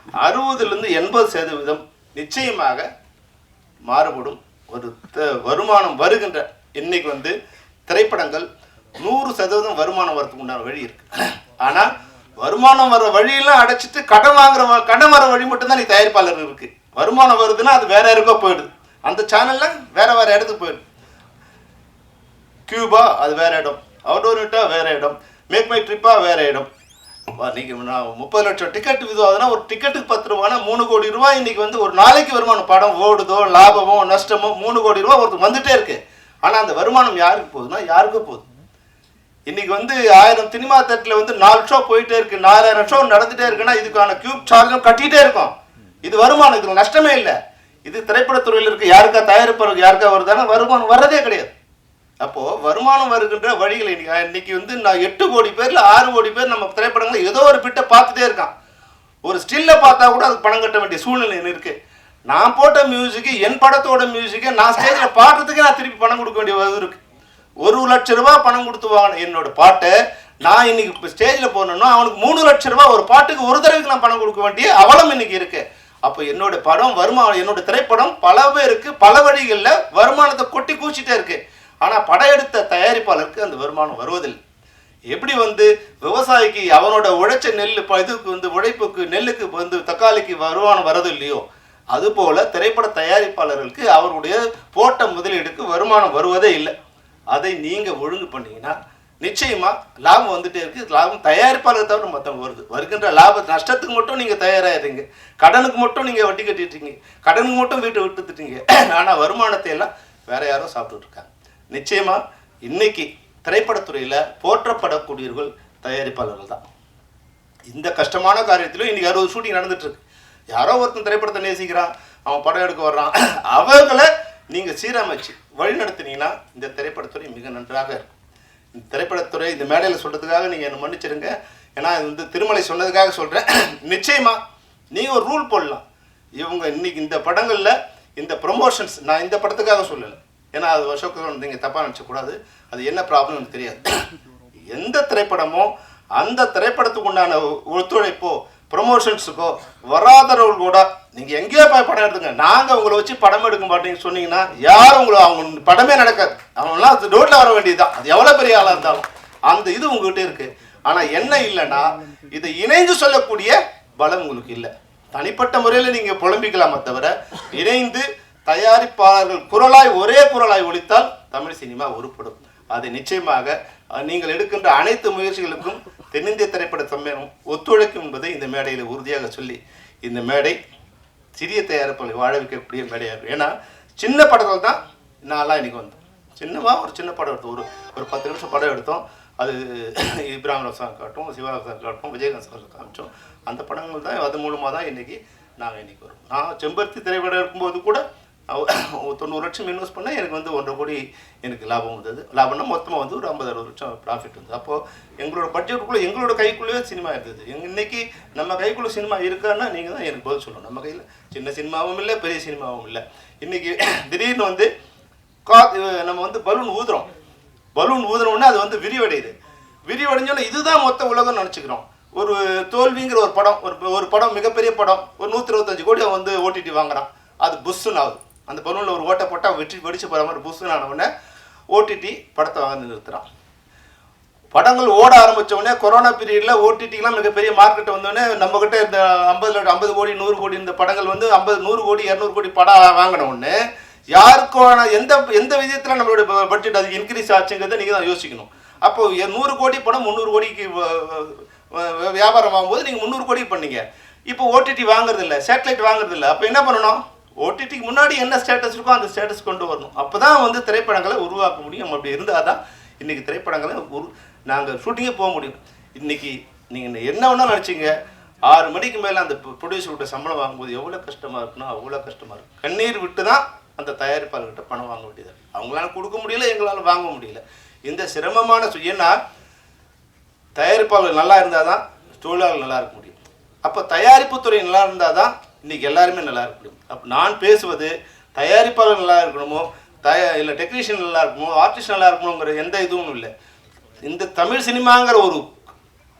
60லேருந்து 80% நிச்சயமாக மாறுபடும். ஒரு வருமானம் வருகின்ற இன்னைக்கு வந்து திரைப்படங்கள் 100% வருமானம் வரதுக்கு உண்டான வழி இருக்குது. ஆனால் வருமானம் வர வழியெல்லாம் அடைச்சிட்டு கடன் வர வழி மட்டும்தான் நீ தயாரிப்பாளர் இருக்குது. வருமானம் வருதுன்னா அது வேற யாருக்கோ போயிடுது. அந்த சேனல்லாம் வேற இடத்துக்கு போயிடுது. கியூபா அது வேற இடம், அவுடோரிட்டா வேற இடம், மேக் மை ட்ரிப்பா வேற இடம். நீங்கள் 30 லட்சம் டிக்கெட் இதுவாகுதுன்னா ஒரு டிக்கெட்டுக்கு 10 ரூபானா 3 கோடி ரூபாய் இன்னைக்கு வந்து ஒரு நாளைக்கு வருமானம். படம் ஓடுதோ லாபமோ நஷ்டமோ 3 கோடி ரூபா ஒருத்தர் வந்துட்டே இருக்கு. ஆனால் அந்த வருமானம் யாருக்கு போகுதுன்னா யாருக்கும் போகுது. இன்னைக்கு வந்து 1000 சினிமா தேட்டரில் வந்து 4 ஷோ போயிட்டே இருக்கு, 4000 ஷோ நடந்துகிட்டே இருக்குன்னா இதுக்கான கியூப் சார்ஜும் கட்டிகிட்டே இருக்கும். இது வருமானம், இதுல நஷ்டமே இல்லை. இது திரைப்படத்துறையில் இருக்கு. யாருக்கா தயாரிப்பாளருக்கு யாருக்கா வருதானா வருமானம் வர்றதே கிடையாது. அப்போது வருமானம் வருகின்ற வழிகளை இன்னைக்கு வந்து நான் 8 கோடி பேரில் 6 கோடி பேர் நம்ம திரைப்படங்களை ஏதோ ஒரு பிட்டை பார்த்துட்டே இருக்கான். ஒரு ஸ்டில்லை பார்த்தா கூட அதுக்கு பணம் கட்ட வேண்டிய சூழ்நிலை இருக்கு. நான் போட்ட மியூசிக்கு, என் படத்தோட மியூசிக்கை நான் ஸ்டேஜில் பாடுறதுக்கே நான் திருப்பி பணம் கொடுக்க வேண்டிய இருக்கு. 1 லட்ச ரூபா பணம் கொடுத்து வாங்கின என்னோட பாட்டை நான் இன்னைக்கு இப்போ ஸ்டேஜில் போனோன்னா அவனுக்கு 3 லட்ச ரூபா ஒரு பாட்டுக்கு ஒரு தடவைக்கு நான் பணம் கொடுக்க வேண்டிய அவலம் இன்னைக்கு இருக்கு. அப்போ என்னோட படம் வருமானம், என்னோட திரைப்படம் பல பேருக்கு பல வழிகளில் வருமானத்தை கொட்டி கூச்சிட்டே இருக்கு. ஆனால் படம் எடுத்த தயாரிப்பாளருக்கு அந்த வருமானம் வருவதில்லை. எப்படி வந்து விவசாயிக்கு அவனோட உழைச்ச நெல் இதுக்கு வந்து உழைப்புக்கு நெல்லுக்கு வந்து தக்காளிக்கு வருமானம் வரது இல்லையோ, அதுபோல் திரைப்பட தயாரிப்பாளர்களுக்கு அவருடைய போட்ட முதலீடுக்கு வருமானம் வருவதே இல்லை. அதை நீங்கள் ஒழுங்கு பண்ணீங்கன்னா நிச்சயமாக லாபம் வந்துட்டே இருக்குது. லாபம் தயாரிப்பாளர் தவிர மொத்தம் வருது. வருகின்ற நஷ்டத்துக்கு மட்டும் நீங்கள் தயாராகிறீங்க, கடனுக்கு மட்டும் நீங்கள் வட்டி கட்டிட்டீங்க, கடனுக்கு மட்டும் வீட்டை விட்டுட்டுட்டீங்க. ஆனால் வருமானத்தை எல்லாம் வேற யாரும் சாப்பிட்டுட்டு இருக்காங்க. நிச்சயமாக இன்னைக்கு திரைப்படத்துறையில் போற்றப்படக்கூடியவர்கள் தயாரிப்பாளர்கள் தான். இந்த கஷ்டமான காரியத்திலும் இன்னைக்கு 60 ஷூட்டிங் நடந்துட்டு இருக்கு. யாரோ ஒருத்தன் திரைப்படத்தை நேசிக்கிறான், அவன் படம் எடுக்க வர்றான், அவர்களை நீங்கள் சீரமைச்சு வழி நடத்தினீங்கன்னா இந்த திரைப்படத்துறை மிக நன்றாக இருக்கும். இந்த திரைப்படத்துறை இந்த மேடையில் சொல்கிறதுக்காக நீங்கள் என்னை மன்னிச்சிருங்க. ஏன்னா இது வந்து திருமலை சொன்னதுக்காக சொல்கிறேன். நிச்சயமாக நீங்கள் ஒரு ரூல் போடலாம். இவங்க இன்னைக்கு இந்த படங்களில் இந்த ப்ரொமோஷன்ஸ், நான் இந்த படத்துக்காக சொல்லலை, ஏன்னா அது அசோக் நீங்கள் தப்பாக நினச்சக்கூடாது. அது என்ன ப்ராப்ளம் எனக்கு தெரியாது. எந்த திரைப்படமோ அந்த திரைப்படத்துக்கு உண்டான ஒத்துழைப்போ ப்ரொமோஷன்ஸுக்கோ வராதவர்கள் கூட நீங்கள் எங்கேயோ போய் படம் எடுத்துங்க, நாங்கள் உங்களை வச்சு படம் எடுக்க மாட்டேன்னு சொன்னீங்கன்னா யாரும் உங்களை அவங்க படமே நடக்காது. அவங்களாம் ரோட்டில் வர வேண்டியது தான். அது எவ்வளோ பெரிய ஆளாக இருந்தாலும் அந்த இது உங்கள்கிட்ட இருக்குது. ஆனால் என்ன இல்லைன்னா இதை இணைந்து சொல்லக்கூடிய பலம் உங்களுக்கு இல்லை. தனிப்பட்ட முறையில் நீங்கள் புலம்பிக்கலாமே தவிர இணைந்து தயாரிப்பாளர்கள் குரலாய் ஒரே குரலாய் ஒலித்தால் தமிழ் சினிமா உருப்படும். அது நிச்சயமாக நீங்கள் எடுக்கின்ற அனைத்து முயற்சிகளுக்கும் தென்னிந்திய திரைப்பட சம்மேளனம் ஒத்துழைக்கும் என்பதை இந்த மேடையில் உறுதியாக சொல்லி, இந்த மேடை சிறிய தயாரிப்புகளை வாழ வைக்கக்கூடிய மேடையாக இருக்கும். ஏன்னா சின்ன படங்கள் தான் நான்லாம் இன்றைக்கி வந்தோம். சின்னமாக ஒரு சின்ன படம் எடுத்தோம், ஒரு 10 நிமிஷம் படம் எடுத்தோம். அது இப்ராஹிம் ரசான் காட்டும், சிவகாசன் காட்டும், விஜயகாந்த் சார் காமிச்சோம். அந்த படங்கள் தான் அது மூலமாக தான் இன்றைக்கி நாங்கள் இன்றைக்கி வரோம். நான் செம்பருத்தி திரைப்படம் இருக்கும்போது கூட 90 லட்சம் இன்வெஸ்ட் பண்ணால் எனக்கு வந்து 1.5 கோடி எனக்கு லாபம் வந்தது. லாபம்னா மொத்தமாக வந்து ஒரு 50-60 லட்சம் ப்ராஃபிட் வந்து. அப்போது எங்களோட பட்ஜெட்டுக்குள்ளே எங்களோட கைக்குள்ளேயே சினிமா இருந்தது. இன்னைக்கு நம்ம கைக்குள்ளே சினிமா இருக்கான்னா நீங்கள் தான் எனக்கு பதில் சொல்லணும். நம்ம கையில் சின்ன சினிமாவும் இல்லை, பெரிய சினிமாவும் இல்லை. இன்றைக்கி திடீர்னு வந்து நம்ம வந்து பலூன் ஊதுறோம்னா அது வந்து விரிவடையுது. விரிவடைஞ்சோன்னா இதுதான் மொத்த உலகம் நினச்சிக்கிறோம். ஒரு தோல்விங்கிற ஒரு படம், ஒரு படம் மிகப்பெரிய படம், ஒரு 125 கோடி வந்து ஓடிடி வாங்குறான், அது புஷ்ஷுன்னு ஆகுது. அந்த பலூனில் ஒரு ஓட்டை போட்டால் வெடிச்சு போகிற மாதிரி புஷ்ஷுன்னு ஆனவுடனே ஓடிடி படத்தை வாங்கி நிறுத்துகிறான். படங்கள் ஓட ஆரம்பித்தவுடனே கொரோனா பீரியடில் ஓடிடிலாம் மிகப்பெரிய மார்க்கெட்டை வந்தோடனே நம்மக்கிட்ட இந்த 50 கோடி 100 கோடி இந்த படங்கள் வந்து 100 கோடி 200 கோடி படம் வாங்கின உடனே யாருக்கான எந்த விதத்தில் நம்மளுடைய பட்ஜெட் அதுக்கு இன்க்ரீஸ் ஆச்சுங்கிறத நீங்கள் தான் யோசிக்கணும். அப்போது 100 கோடி படம் 300 கோடிக்கு வியாபாரம் ஆகும்போது நீங்கள் 300 கோடி பண்ணீங்க. இப்போ ஓடிடி வாங்குறதில்ல, சேட்டலைட் வாங்குறதில்ல. அப்போ என்ன பண்ணணும்? ஓடிடிக்கு முன்னாடி என்ன ஸ்டேட்டஸ் இருக்கோ அந்த ஸ்டேட்டஸ் கொண்டு வரணும். அப்போ தான் வந்து திரைப்படங்களை உருவாக்க முடியும். அப்படி இருந்தால் தான் இன்றைக்கி திரைப்படங்களை நாங்கள் ஷூட்டிங்கே போக முடியும். இன்றைக்கி நீங்கள் என்ன வேணாலும் நினச்சிங்க, 6 மணிக்கு மேலே அந்த ப்ரொடியூசர்கிட்ட சம்பளம் வாங்கும்போது எவ்வளோ கஷ்டமாக இருக்குன்னா அவ்வளோ கஷ்டமாக இருக்கும். கண்ணீர் விட்டு தான் அந்த தயாரிப்பாளர்கிட்ட பணம் வாங்க வேண்டியது. அவங்களால கொடுக்க முடியல, எங்களால் வாங்க முடியல. இந்த சிரமமான ஏன்னா தயாரிப்பாளர் நல்லா இருந்தால் தான் தொழிலாளர் நல்லா இருக்க முடியும். அப்போ தயாரிப்பு துறை நல்லா இருந்தால் தான் இன்றைக்கி எல்லாருமே நல்லா இருக்க முடியும். அப்போ நான் பேசுவது தயாரிப்பாளர் நல்லா இருக்கணுமோ, இல்லை டெக்னீஷியன் நல்லா இருக்கணுமோ, ஆர்டிஸ்ட் நல்லா இருக்கணுங்கிற எந்த இதுவும் இல்லை. இந்த தமிழ் சினிமாங்கிற ஒரு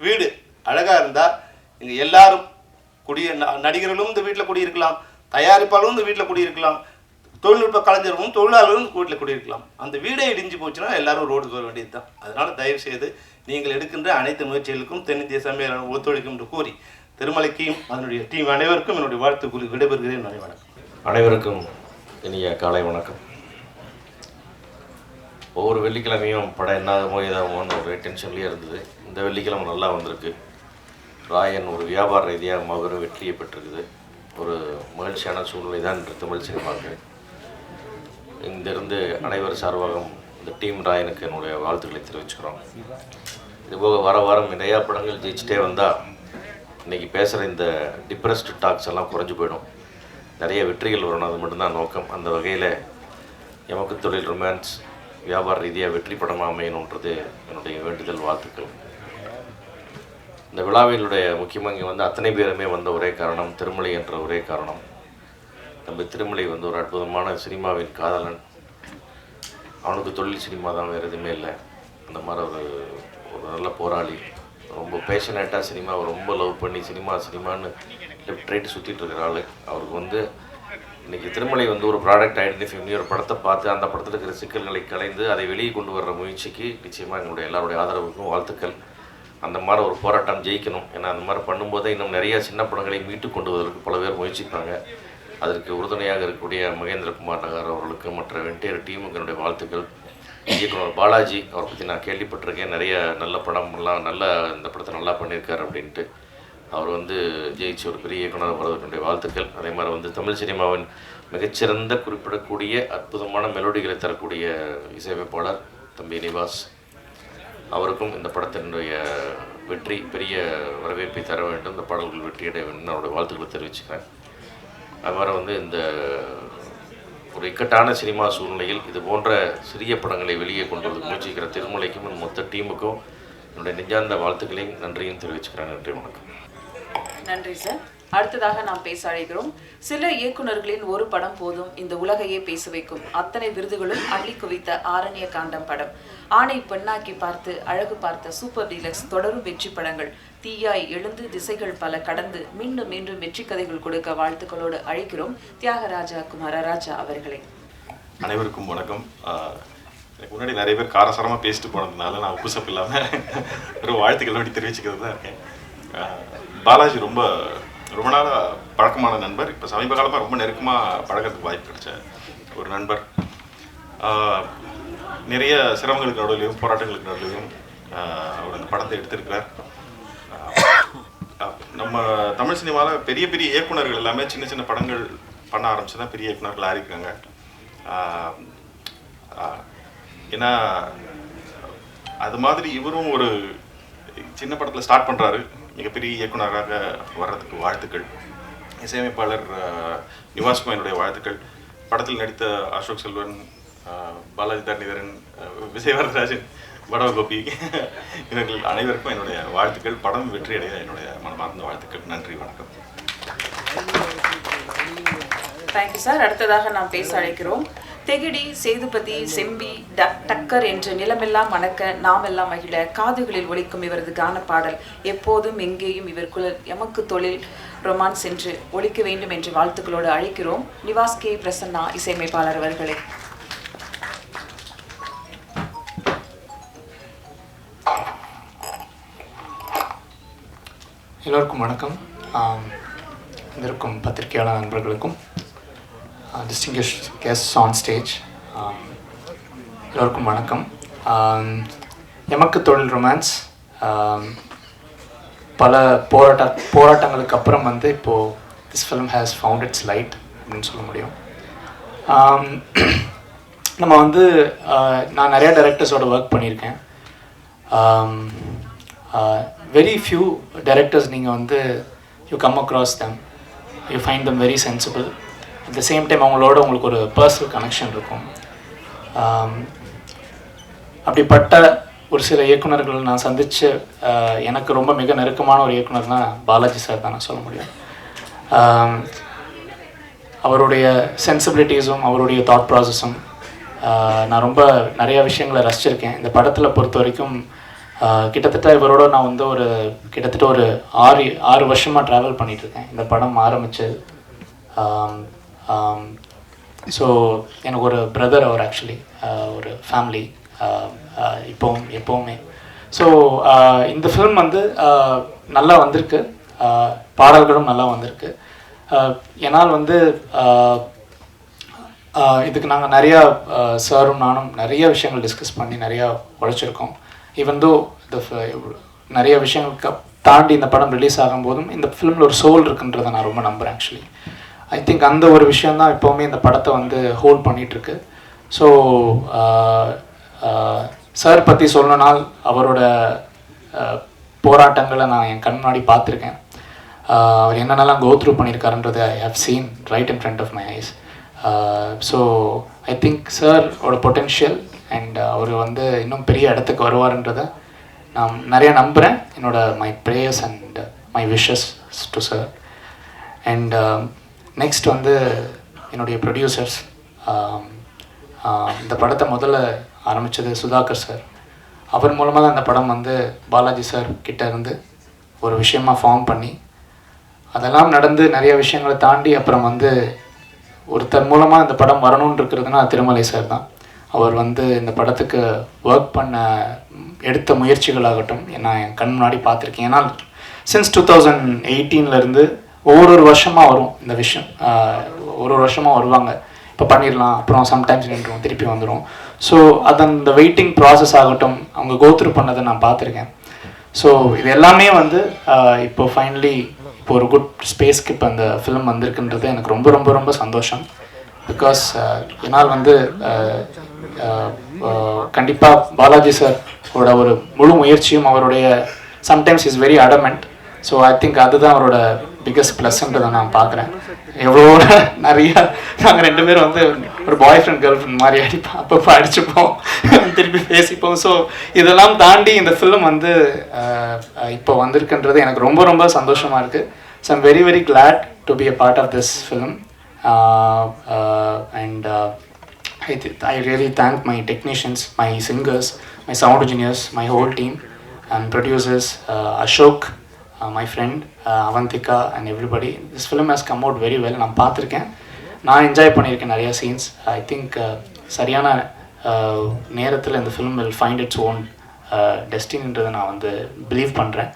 வீடு அழகாக இருந்தால் இங்கே எல்லாரும் நடிகர்களும் இந்த வீட்டில் குடியிருக்கலாம், தயாரிப்பாளரும் இந்த வீட்டில் குடியிருக்கலாம், தொழில்நுட்ப கலைஞர்களும் தொழிலாளர்களும் வீட்டில் குடியிருக்கலாம். அந்த வீடே இடிஞ்சு போச்சுன்னா எல்லாரும் ரோடுக்கு வர வேண்டியது தான். அதனால் தயவுசெய்து நீங்கள் எடுக்கின்ற அனைத்து முயற்சிகளுக்கும் தென்னிந்திய சம்மேளனம் ஒத்துழைக்கும் என்று கூறி திருமலைக்கும் அதனுடைய டீம் அனைவருக்கும் என்னுடைய வாழ்த்து கூறி விடைபெறுகிறேன். நன்றி, வணக்கம். அனைவருக்கும் இனிய காலை வணக்கம். ஒவ்வொரு வெள்ளிக்கிழமையும் படம் என்னாதமோ ஏதாமோன்னு ஒரு டென்ஷன்லேயே இருந்தது. இந்த வெள்ளிக்கிழமை நல்லா வந்திருக்கு. ராயன் ஒரு வியாபார ரீதியாக மகரும் வெற்றியை பெற்றிருக்குது. ஒரு மகிழ்ச்சியான சூழ்நிலை தான் இன்று தமிழ் சினிமாவுக்கு. இங்கிருந்து அனைவர் சார்பாகவும் இந்த டீம் ராயனுக்கு என்னுடைய வாழ்த்துக்களை தெரிவிச்சுக்கிறோம். இதுபோக வர வாரம் நிறையா படங்கள் ஜெயிச்சிட்டே வந்தால் இன்றைக்கி பேசுகிற இந்த டிப்ரெஸ்டு டாக்ஸ் எல்லாம் குறைஞ்சி போயிடும். நிறைய வெற்றிகள் வரணும், அது மட்டும்தான் நோக்கம். அந்த வகையில் எமக்கு தொழில் ரொமான்ஸ் வியாபார ரீதியாக வெற்றி படமாக அமையணுன்றது என்னுடைய வேண்டுதல், வாழ்த்துக்கள். இந்த விழாவினுடைய முக்கியமாக இங்கே வந்து அத்தனை பேருமே வந்த ஒரே காரணம் திருமலை என்ற ஒரே காரணம். நம்ம திருமலை வந்து ஒரு அற்புதமான சினிமாவின் காதலன். அவனுக்கு தொழில் சினிமா தான், வேறு எதுவுமே இல்லை. அந்த மாதிரி ஒரு நல்ல போராளி, ரொம்ப பேஷனேட்டாக சினிமாவை ரொம்ப லவ் பண்ணி சினிமான்னு லெஃப்ட் ரைட்டு சுற்றிட்டு இருக்கிற ஆள். அவருக்கு வந்து இன்றைக்கி திருமலை வந்து ஒரு ப்ராடக்ட் ஐடென்டிஃபை பண்ணி ஒரு படத்தை பார்த்து அந்த படத்தில் இருக்கிற சிக்கல்களை கலைந்து அதை வெளியே கொண்டு வர்ற முயற்சிக்கு நிச்சயமாக எங்களுடைய எல்லாருடைய ஆதரவுக்கும் வாழ்த்துக்கள். அந்த மாதிரி ஒரு போராட்டம் ஜெயிக்கணும். ஏன்னா அந்த மாதிரி பண்ணும்போதே இன்னும் நிறையா சின்ன படங்களை மீட்டு கொண்டு வருவதற்கு பல பேர் முயற்சிப்பாங்க. அதற்கு உறுதுணையாக இருக்கக்கூடிய மகேந்திரகுமார் நகர் அவர்களுக்கு மற்ற வெண்டியர் டீமுக்கு என்னுடைய வாழ்த்துக்கள். இயக்குனர் பாலாஜி அவரை பற்றி நான் கேள்விப்பட்டிருக்கேன். நிறைய நல்ல படம்லாம் இந்த படத்தை நல்லா பண்ணியிருக்காரு அப்படின்ட்டு. அவர் வந்து ஜெயிச்சு ஒரு பெரிய இயக்குனர் வருவதற்குடைய வாழ்த்துக்கள். அதே மாதிரி வந்து தமிழ் சினிமாவின் மிகச்சிறந்த குறிப்பிடக்கூடிய அற்புதமான மெலோடிகளை தரக்கூடிய இசையமைப்பாளர் தம்பி நிவாஸ், அவருக்கும் இந்த படத்தினுடைய வெற்றி பெரிய வரவேற்பை தர வேண்டும், இந்த பாடல்கள் வெற்றியடைய வேண்டும் அவருடைய வாழ்த்துக்களை தெரிவிச்சுக்கிறேன். அது மாதிரி வந்து இந்த ஒரு இக்கட்டான சினிமா சூழ்நிலையில் இது போன்ற சிறிய படங்களை வெளியே கொண்டு வந்து முயற்சிக்கிற திருமலைக்கும் மொத்த டீமுக்கும் என்னுடைய நெஞ்சார்ந்த வாழ்த்துக்களையும் நன்றியும் தெரிவிச்சுக்கிறேன். நன்றி, வணக்கம். நன்றி சார். அடுத்ததாக நாம் பேச அழைக்கிறோம். சில இயக்குநர்களின் ஒரு படம் போதும் இந்த உலகையே பேச வைக்கும். அத்தனை விருதுகளும் அள்ளி குவித்த ஆரண்ய காண்டம் படம், ஆணை பெண்ணாக்கி பார்த்து அழகு பார்த்த சூப்பர் டீலக்ஸ் தொடரும் வெற்றி படங்கள், தீயாய் எழுந்து திசைகள் பல கடந்து மீண்டும் மீண்டும் வெற்றி கதைகள் கொடுக்க வாழ்த்துக்களோடு அழைக்கிறோம் தியாகராஜா குமாரராஜா அவர்களை. அனைவருக்கும் வணக்கம். எனக்கு முன்னாடி நிறைய பேர் காரசாரமாக பேசிட்டு போனதுனால நான் உப்புசப்பு இல்லாமல் ஒரு வாழ்த்துக்கள் அப்படி தெரிவிச்சுக்கிறது தான் இருக்கேன். பாலாஜி ரொம்ப நாளாக பழக்கமான நண்பர். இப்போ சமீப காலமாக ரொம்ப நெருக்கமாக பழகிறதுக்கு வாய்ப்பு கிடைச்ச ஒரு நண்பர். நிறைய சிரமங்களுக்கு நடுவிலையும் போராட்டங்களுக்கு நடுவிலையும் அவர் அந்த படத்தை எடுத்திருக்கிறார். நம்ம தமிழ் சினிமாவில் பெரிய பெரிய இயக்குனர்கள் எல்லாமே சின்ன சின்ன படங்கள் பண்ண ஆரம்பிச்சு தான் பெரிய இயக்குனர்கள் ஆயிருக்காங்க. ஏன்னா அது மாதிரி இவரும் ஒரு சின்ன படத்தில் ஸ்டார்ட் பண்ணுறாரு. மிகப்பெரிய இயக்குனராக வர்றதுக்கு வாழ்த்துக்கள். இசையமைப்பாளர் நிவாஸ்க்கும் என்னுடைய வாழ்த்துக்கள். படத்தில் நடித்த அசோக் செல்வன், பாலாஜி தரணிதரன், விஜய் வரதராஜன், படவ கோபி இவர்கள் அனைவருக்கும் என்னுடைய வாழ்த்துக்கள். படம் வெற்றி அடைய என்னுடைய மனமார்ந்த வாழ்த்துக்கள். நன்றி, வணக்கம். Thank you sir. அடுத்ததாக நாம் பேச அழைக்கிறோம். தெகிடி, சேதுபதி, செம்பி, டக்கர் என்று நிலமெல்லாம் மணக்க நாமெல்லாம் மகிழ காதுகளில் ஒலிக்கும் இவரது கான பாடல் எப்போதும் எங்கேயும் இவர் குரல் எமக்கு தொழில் ரொமான்ஸ் என்று ஒலிக்க வேண்டும் என்று வாழ்த்துக்களோடு அழைக்கிறோம் நிவாஸ் கே பிரசன்னா இசையமைப்பாளர் அவர்களை. எல்லோருக்கும் வணக்கம். வந்திருக்கும் பத்திரிகையாளர் நண்பர்களுக்கும், distinguished guests on stage, எல்லோருக்கும் வணக்கம். எமக்கு தொழில் ரொமான்ஸ் பல போராட்டங்களுக்கு அப்புறம் வந்து இப்போது this film has found its light அப்படின்னு சொல்ல முடியும். நம்ம வந்து நான் நிறையா டைரக்டர்ஸோட ஒர்க் பண்ணியிருக்கேன். வெரி ஃபியூ டைரக்டர்ஸ் நீங்கள் வந்து you come across them, you find them very sensible. At the same time அவங்களோட உங்களுக்கு ஒரு பர்சனல் கனெக்ஷன் இருக்கும். அப்படிப்பட்ட ஒரு சில இயக்குனர்கள் நான் சந்தித்து எனக்கு ரொம்ப மிக நெருக்கமான ஒரு இயக்குனர்னா பாலாஜி சார் தான் நான் சொல்ல முடியும். அவருடைய சென்சிபிலிட்டிஸும் அவருடைய தாட் ப்ராசஸும் நான் ரொம்ப நிறையா விஷயங்களை ரசிச்சிருக்கேன். இந்த படத்தில் பொறுத்த வரைக்கும் கிட்டத்தட்ட இவரோட நான் வந்து கிட்டத்தட்ட ஒரு 6 வருஷமாக ட்ராவல் பண்ணிகிட்ருக்கேன். இந்த படம் ஆரம்பித்து ஸோ எனக்கு ஒரு பிரதர் அவர், ஆக்சுவலி ஒரு ஃபேமிலி எப்போவுமே. ஸோ இந்த ஃபிலிம் வந்து நல்லா வந்திருக்கு, பாடல்களும் நல்லா வந்திருக்கு. ஏன்னால் வந்து இதுக்கு நாங்கள் நிறையா சாரும் நானும் நிறைய விஷயங்கள் டிஸ்கஸ் பண்ணி நிறையா உழைச்சிருக்கோம். ஈவன் தோ நிறைய விஷயங்களுக்கு தாண்டி இந்த படம் ரிலீஸ் ஆகும்போதும் இந்த ஃபிலிமில் ஒரு சோல் இருக்குன்றதை நான் ரொம்ப நம்புகிறேன். ஆக்சுவலி ஐ திங்க் அந்த ஒரு விஷயந்தான் எப்போவுமே இந்த படத்தை வந்து ஹோல்ட் பண்ணிகிட்ருக்கு. ஸோ சார் பற்றி சொல்லணும்னால் அவரோட போராட்டங்களை நான் என் கண் முன்னாடி பார்த்துருக்கேன். அவர் என்னென்னலாம் கோ த்ரூ பண்ணியிருக்காருன்றதை I have seen right in front of my eyes. So I think சாரோட பொட்டென்ஷியல் அண்ட் அவர் வந்து இன்னும் பெரிய இடத்துக்கு வருவார்ன்றதை நான் நிறைய நம்புகிறேன். My prayers and my wishes to sir. And next வந்து என்னுடைய ப்ரொடியூசர்ஸ். இந்த படத்தை முதல்ல ஆரம்பித்தது சுதாகர் சார். அவர் மூலமாக தான் இந்த படம் வந்து பாலாஜி சார் கிட்ட இருந்து ஒரு விஷயமாக ஃபார்ம் பண்ணி அதெல்லாம் நடந்து நிறைய விஷயங்களை தாண்டி அப்புறம் வந்து ஒருத்தர் மூலமாக இந்த படம் வரணும்னு இருக்கிறதுனா திருமலை சார் தான். அவர் வந்து இந்த படத்துக்கு ஒர்க் பண்ண எடுத்த முயற்சிகளாகட்டும் நான் என் கண் முன்னாடி பார்த்துருக்கேன். ஏன்னா சின்ஸ் 2018 ஒவ்வொரு வருஷமாக வரும் இந்த விஷயம், ஒரு வருஷமாக வருவாங்க, இப்போ பண்ணிடலாம், அப்புறம் சம்டைம்ஸ் நின்றுடும், திருப்பி வந்துடும். ஸோ அது அந்த வெயிட்டிங் ப்ராசஸ் ஆகட்டும் அவங்க கோத்ரூ பண்ணதை நான் பார்த்துருக்கேன். ஸோ இது எல்லாமே வந்து இப்போ ஃபைனலி இப்போ ஒரு குட் ஸ்பேஸ்க்கு இப்போ அந்த ஃபிலிம் வந்திருக்குன்றது எனக்கு ரொம்ப ரொம்ப ரொம்ப சந்தோஷம். பிகாஸ் என்னால் வந்து கண்டிப்பாக பாலாஜி சாரோட ஒரு முழு முயற்சியும் அவருடைய sometimes is very adamant. So I think அதுதான் அவரோட பிக்கஸ்ட் ப்ளஸ்ன்றதை நான் பார்க்குறேன். எவ்வளோ நிறையா நாங்கள் 2 பேரும் வந்து ஒரு பாய் ஃப்ரெண்ட் கேர்ள் ஃப்ரெண்ட் மாதிரி அப்பப்போ அடிச்சுப்போம், திருப்பி பேசிப்போம். ஸோ இதெல்லாம் தாண்டி இந்த ஃபிலிம் வந்து இப்போ வந்திருக்குன்றது எனக்கு ரொம்ப ரொம்ப சந்தோஷமாக இருக்குது. So I'm very very glad to be a part of this film. And I really thank my technicians, my singers, my sound engineers, my whole team and producers, Ashok, my friend, Avantika and everybody. This film has come out very well. நான் பார்த்துருக்கேன், நான் enjoy பண்ணியிருக்கேன் நிறைய scenes. I think சரியான நேரத்தில் இந்த film will find its own டெஸ்டினின்றதை நான் வந்து பிலீவ் பண்ணுறேன்.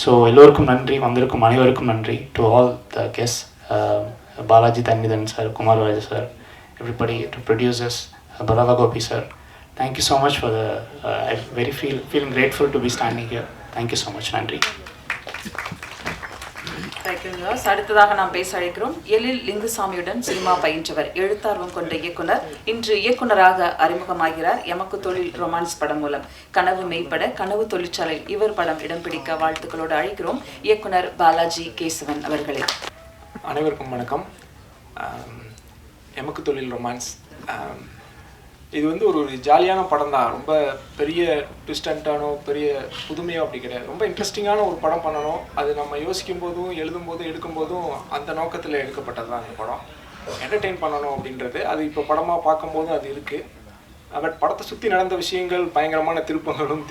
ஸோ எல்லோருக்கும் நன்றி, வந்திருக்கும் அனைவருக்கும் நன்றி. To all the guest, Balaji தன்னிதன் sir, Kumar Raja sir, everybody, to producers, Balava Gopi sir, thank you so much for the I very feeling grateful to be standing here. Thank you so much. நன்றி. அடுத்ததாக நாம் பேச அழைக்கிறோம் எழில் லிங்குசாமியுடன் சினிமா பயின்றவர், எழுத்தார்வம் கொண்ட இயக்குனர், இன்று இயக்குனராக அறிமுகமாகிறார். எமக்கு தொழில் ரொமான்ஸ் படம் மூலம் கனவு மெய்ப்பட கனவு தொழிற்சாலை இவர் படம் இடம் பிடிக்க வாழ்த்துக்களோடு அழைக்கிறோம் இயக்குனர் பாலாஜி கேசவன் அவர்களே. அனைவருக்கும் வணக்கம். எமக்கு தொழில் ரொமான்ஸ் இது வந்து ஒரு ஜாலியான படம் தான். ரொம்ப பெரிய ட்விஸ்டண்ட்டானோ பெரிய புதுமையோ அப்படி கிடையாது. ரொம்ப இன்ட்ரெஸ்டிங்கான ஒரு படம் பண்ணணும். அது நம்ம யோசிக்கும் போதும் எழுதும் போதும் எடுக்கும் போதும் அந்த நோக்கத்தில் எடுக்கப்பட்டது தான் அந்த படம். என்டர்டெயின் பண்ணணும் அப்படின்றது அது இப்போ படமாக பார்க்கும்போதும் அது இருக்குது. பட் படத்தை சுற்றி நடந்த விஷயங்கள் பயங்கரமான திருப்பங்களும்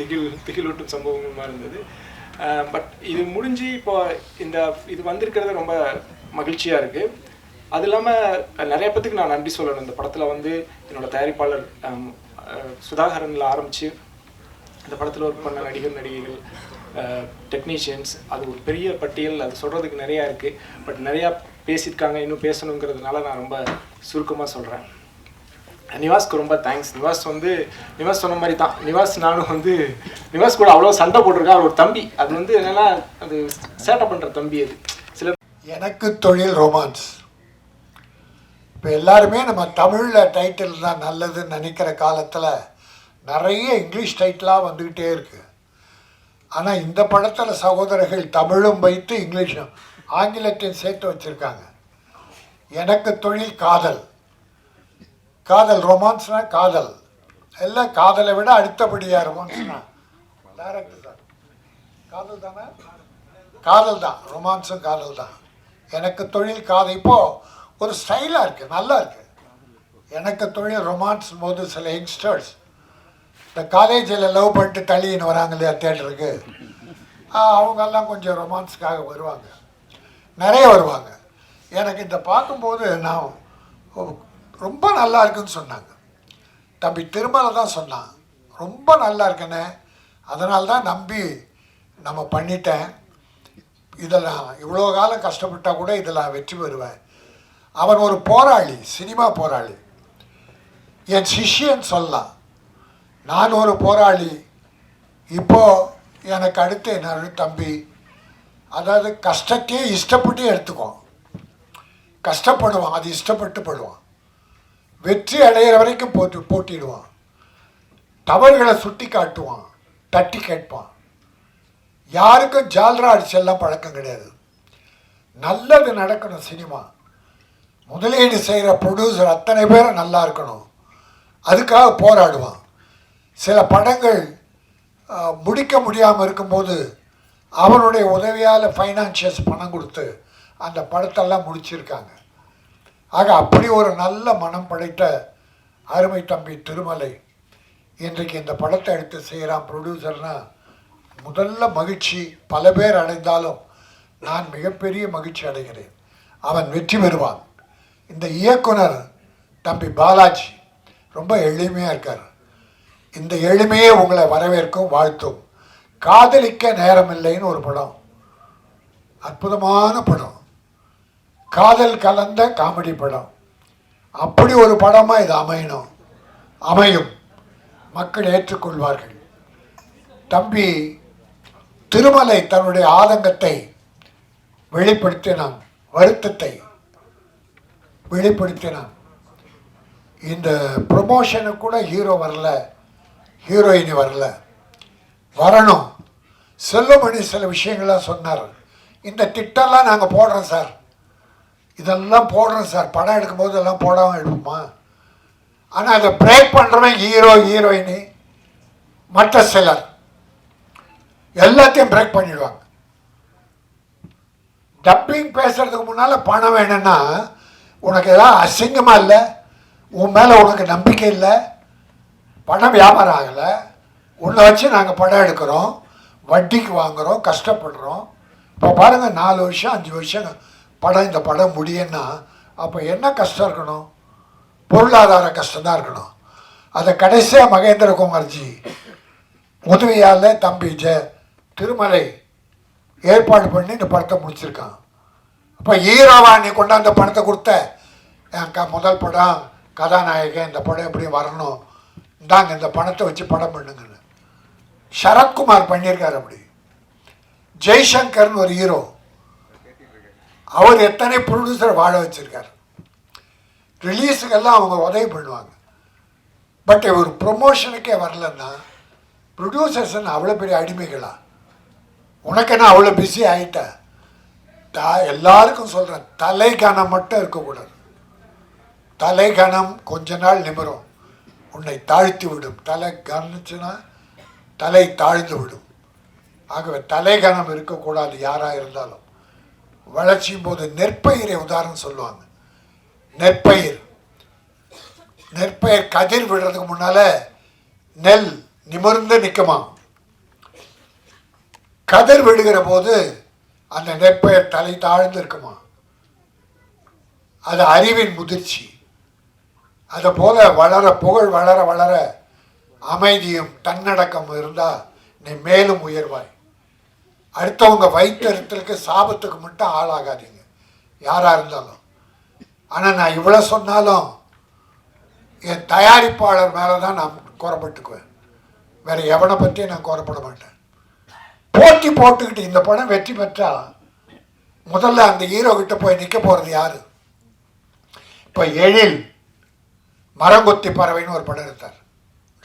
திகிலூட்டும் சம்பவங்களுமா இருந்தது. பட் இது முடிஞ்சு இப்போ இது வந்திருக்கிறது ரொம்ப மகிழ்ச்சியாக இருக்குது. அது இல்லாமல் நிறைய பேத்துக்கு நான் நன்றி சொல்லணும். இந்த படத்தில் வந்து என்னோடய தயாரிப்பாளர் சுதாகரனில் ஆரம்பித்து இந்த படத்தில் ஒர்க் பண்ண நடிகர் நடிகைகள், டெக்னீஷியன்ஸ், அது ஒரு பெரிய பட்டியல். அது சொல்கிறதுக்கு நிறையா இருக்குது. பட் நிறையா பேசியிருக்காங்க, இன்னும் பேசணுங்கிறதுனால நான் ரொம்ப சுருக்கமாக சொல்கிறேன். நிவாஸ்க்கு ரொம்ப தேங்க்ஸ். நிவாஸ் சொன்ன மாதிரி தான், நானும் வந்து நிவாஸ் கூட அவ்வளோ சண்டை போட்டிருக்கேன். அவர் ஒரு தம்பி, அது வந்து என்னென்னா அது சேட்டை பண்ணுற தம்பி. அது சில எனக்கு தொழில் ரொமான்ஸ். இப்போ எல்லாருமே நம்ம தமிழில் டைட்டில் தான் நல்லதுன்னு நினைக்கிற காலத்தில் நிறைய இங்கிலீஷ் டைட்டிலாக வந்துக்கிட்டே இருக்குது. ஆனால் இந்த படத்தில் சகோதரர்கள் தமிழும் வைத்து இங்கிலீஷும் ஆங்கிலத்தையும் சேர்த்து வச்சுருக்காங்க. எனக்கு தொழில் காதல். காதல் ரொமான்ஸ்னால் காதல் எல்லாம், காதலை விட அடுத்தபடியாக ரொமான்ஸ்னா டைரக்டர் சார் காதல் தானே, காதல் தான், ரொமான்ஸும் காதல் தான். எனக்கு தொழில் காதல் இப்போது ஒரு ஸ்டைலாக இருக்குது, நல்லா இருக்குது. எனக்கு தொழில் ரொமான்ஸ் போது சில யங்ஸ்டர்ஸ் இந்த காலேஜில் லவ் பண்ணிட்டு தள்ளின்னு வராங்க இல்லையா தேட்டருக்கு, அவங்கெல்லாம் கொஞ்சம் ரொமான்ஸுக்காக வருவாங்க, நிறைய வருவாங்க. எனக்கு இந்த பார்க்கும்போது நான் ரொம்ப நல்லா இருக்குன்னு சொன்னாங்க. தம்பி திருமலை தான் சொன்னான், ரொம்ப நல்லா இருக்குன்னு. அதனால தான் நம்பி நம்ம பண்ணிட்டேன். இதில் இவ்வளோ காலம் கஷ்டப்பட்டால் கூட இதில் வெற்றி பெறுவேன். அவன் ஒரு போராளி, சினிமா போராளி, என் சிஷ்யன் சொல்லலாம். நான் ஒரு போராளி. இப்போது எனக்கு அடுத்து என்னோட தம்பி, அதாவது கஷ்டத்தையே இஷ்டப்பட்டு எடுத்துக்குவான், கஷ்டப்படுவான், அது இஷ்டப்பட்டு படுவான், வெற்றி அடைகிற வரைக்கும் போட்டிடுவான், தவறுகளை சுட்டி காட்டுவான், தட்டி கேட்பான். யாருக்கும் ஜால்ரா அடிச்செல்லாம் பழக்கம் கிடையாது. நல்லது நடக்கணும். சினிமா முதலீடு செய்கிற ப்ரொடியூசர் அத்தனை பேரும் நல்லா இருக்கணும், அதுக்காக போராடுவான். சில படங்கள் முடிக்க முடியாமல் இருக்கும்போது அவனுடைய உதவியால் ஃபைனான்சியர்ஸ் பணம் கொடுத்து அந்த படத்தெல்லாம் முடிச்சிருக்காங்க. ஆக அப்படி ஒரு நல்ல மனம் படைத்த அருமை தம்பி திருமலை இன்றைக்கு இந்த படத்தை எடுத்து செய்கிறான் ப்ரொடியூசர்னால் முதல்ல மகிழ்ச்சி. பல பேர் அடைந்தாலும் நான் மிகப்பெரிய மகிழ்ச்சி அடைகிறேன். அவன் வெற்றி பெறுவான். இந்த இயக்குனர் தம்பி பாலாஜி ரொம்ப எளிமையாக இருக்கார். இந்த எளிமையே உங்களை வரவேற்கும், வாழ்த்தும். காதலிக்க நேரமில்லைன்னு ஒரு படம், அற்புதமான படம், காதல் கலந்த காமெடி படம். அப்படி ஒரு படமாக இது அமையும், மக்கள் ஏற்றுக்கொள்வார்கள். தம்பி திருமலை தன்னுடைய ஆதங்கத்தை வெளிப்படுத்தினான், வருத்தத்தை வெளிப்படுத்தினான். இந்த ப்ரொமோஷனுக்கு கூட ஹீரோ வரல, ஹீரோயினி வரல, வரணும். செல்வமணி சில விஷயங்கள்லாம் சொன்னார். இந்த திட்டம்லாம் நாங்கள் போடுறோம் சார், இதெல்லாம் போடுறோம் சார், படம் எடுக்கும்போது எல்லாம் போடாமல் எடுப்போமா? ஆனால் அதை பிரேக் பண்ணுறவன் ஹீரோ, ஹீரோயினி, மற்ற சிலர் எல்லாத்தையும் பிரேக் பண்ணிடுவாங்க. டப்பிங் பேசுறதுக்கு முன்னால் பணம் வேணும்னா உனக்கு ஏதாவது அசிங்கமாக இல்லை, உன் மேலே உனக்கு நம்பிக்கை இல்லை, பணம் வியாபாரம் ஆகலை, உன்னை வச்சு நாங்கள் படம் எடுக்கிறோம், வட்டிக்கு வாங்குகிறோம், கஷ்டப்படுறோம். இப்போ பாருங்கள் 4 வருஷம் 5 வருஷம் படம், இந்த படம் முடியும்னா அப்போ என்ன கஷ்டம் இருக்கணும்? பொருளாதார கஷ்டம்தான் இருக்கணும். அதை கடைசியாக மகேந்திர குமார்ஜி உதவியால் தம்பி திருமலை ஏற்பாடு பண்ணி இந்த படத்தை முடிச்சிருக்கான். அப்போ ஹீரோவா நீ கொண்டாந்த பணத்தை கொடுத்த, என் முதல் படம் கதாநாயகன், இந்த படம் எப்படி வரணும், இந்தாங்க இந்த பணத்தை வச்சு படம் பண்ணுங்கன்னு சரத்குமார் பண்ணியிருக்கார். அப்படி ஜெய்சங்கர்னு ஒரு ஹீரோ, அவர் எத்தனை ப்ரொடியூசர் வாழ வச்சிருக்கார். ரிலீஸுக்கெல்லாம் அவங்க உதவி பண்ணுவாங்க. பட் ஒரு ப்ரொமோஷனுக்கே வரலன்னா ப்ரொடியூசர்ஸ்ன்னு அவ்வளோ பெரிய அடிமைகளா? உனக்கு என்ன அவ்வளோ பிஸி ஆகிட்ட? எல்லாருக்கும் சொல்கிறேன், தலை கனம் மட்டும் இருக்கக்கூடாது. தலை கனம் கொஞ்ச நாள் நிமிரும், உன்னை தாழ்த்தி விடும். தலை கனச்சுன்னா தலை தாழ்ந்து விடும். ஆகவே தலை கனம் இருக்கக்கூடாது யாராக இருந்தாலும். வளர்ச்சியும் போது நெற்பயிரை உதாரணம் சொல்லுவாங்க. நெற்பயிர் கதிர் விடுறதுக்கு முன்னால நெல் நிமிர்ந்து நிற்குமா, கதிர் விடுகிற போது அந்த நெற்பயிர் தலை தாழ்ந்து இருக்குமா. அது அறிவின் முதிர்ச்சி. அதை போல புகழ் வளர வளர அமைதியும் தன்னடக்கம் இருந்தால் நீ மேலும் உயர்வாய். அடுத்தவங்க வைத்தறித்தலுக்கு சாபத்துக்கு மட்டும் ஆளாகாதீங்க யாராக இருந்தாலும். ஆனால் நான் இவ்வளோ சொன்னாலும் என் தயாரிப்பாளர் மேலே தான் நான் குறைப்பட்டுக்குவேன், வேறு எவனை பற்றியும் நான் குறைப்பட மாட்டேன். போட்டி போட்டுக்கிட்டு இந்த படம் வெற்றி பெற்றா முதல்ல அந்த ஹீரோ கிட்ட போய் நிற்க போகிறது யாரு? இப்போ எழில் மரங்கொத்தி பறவைன்னு ஒரு படம் எடுத்தார்,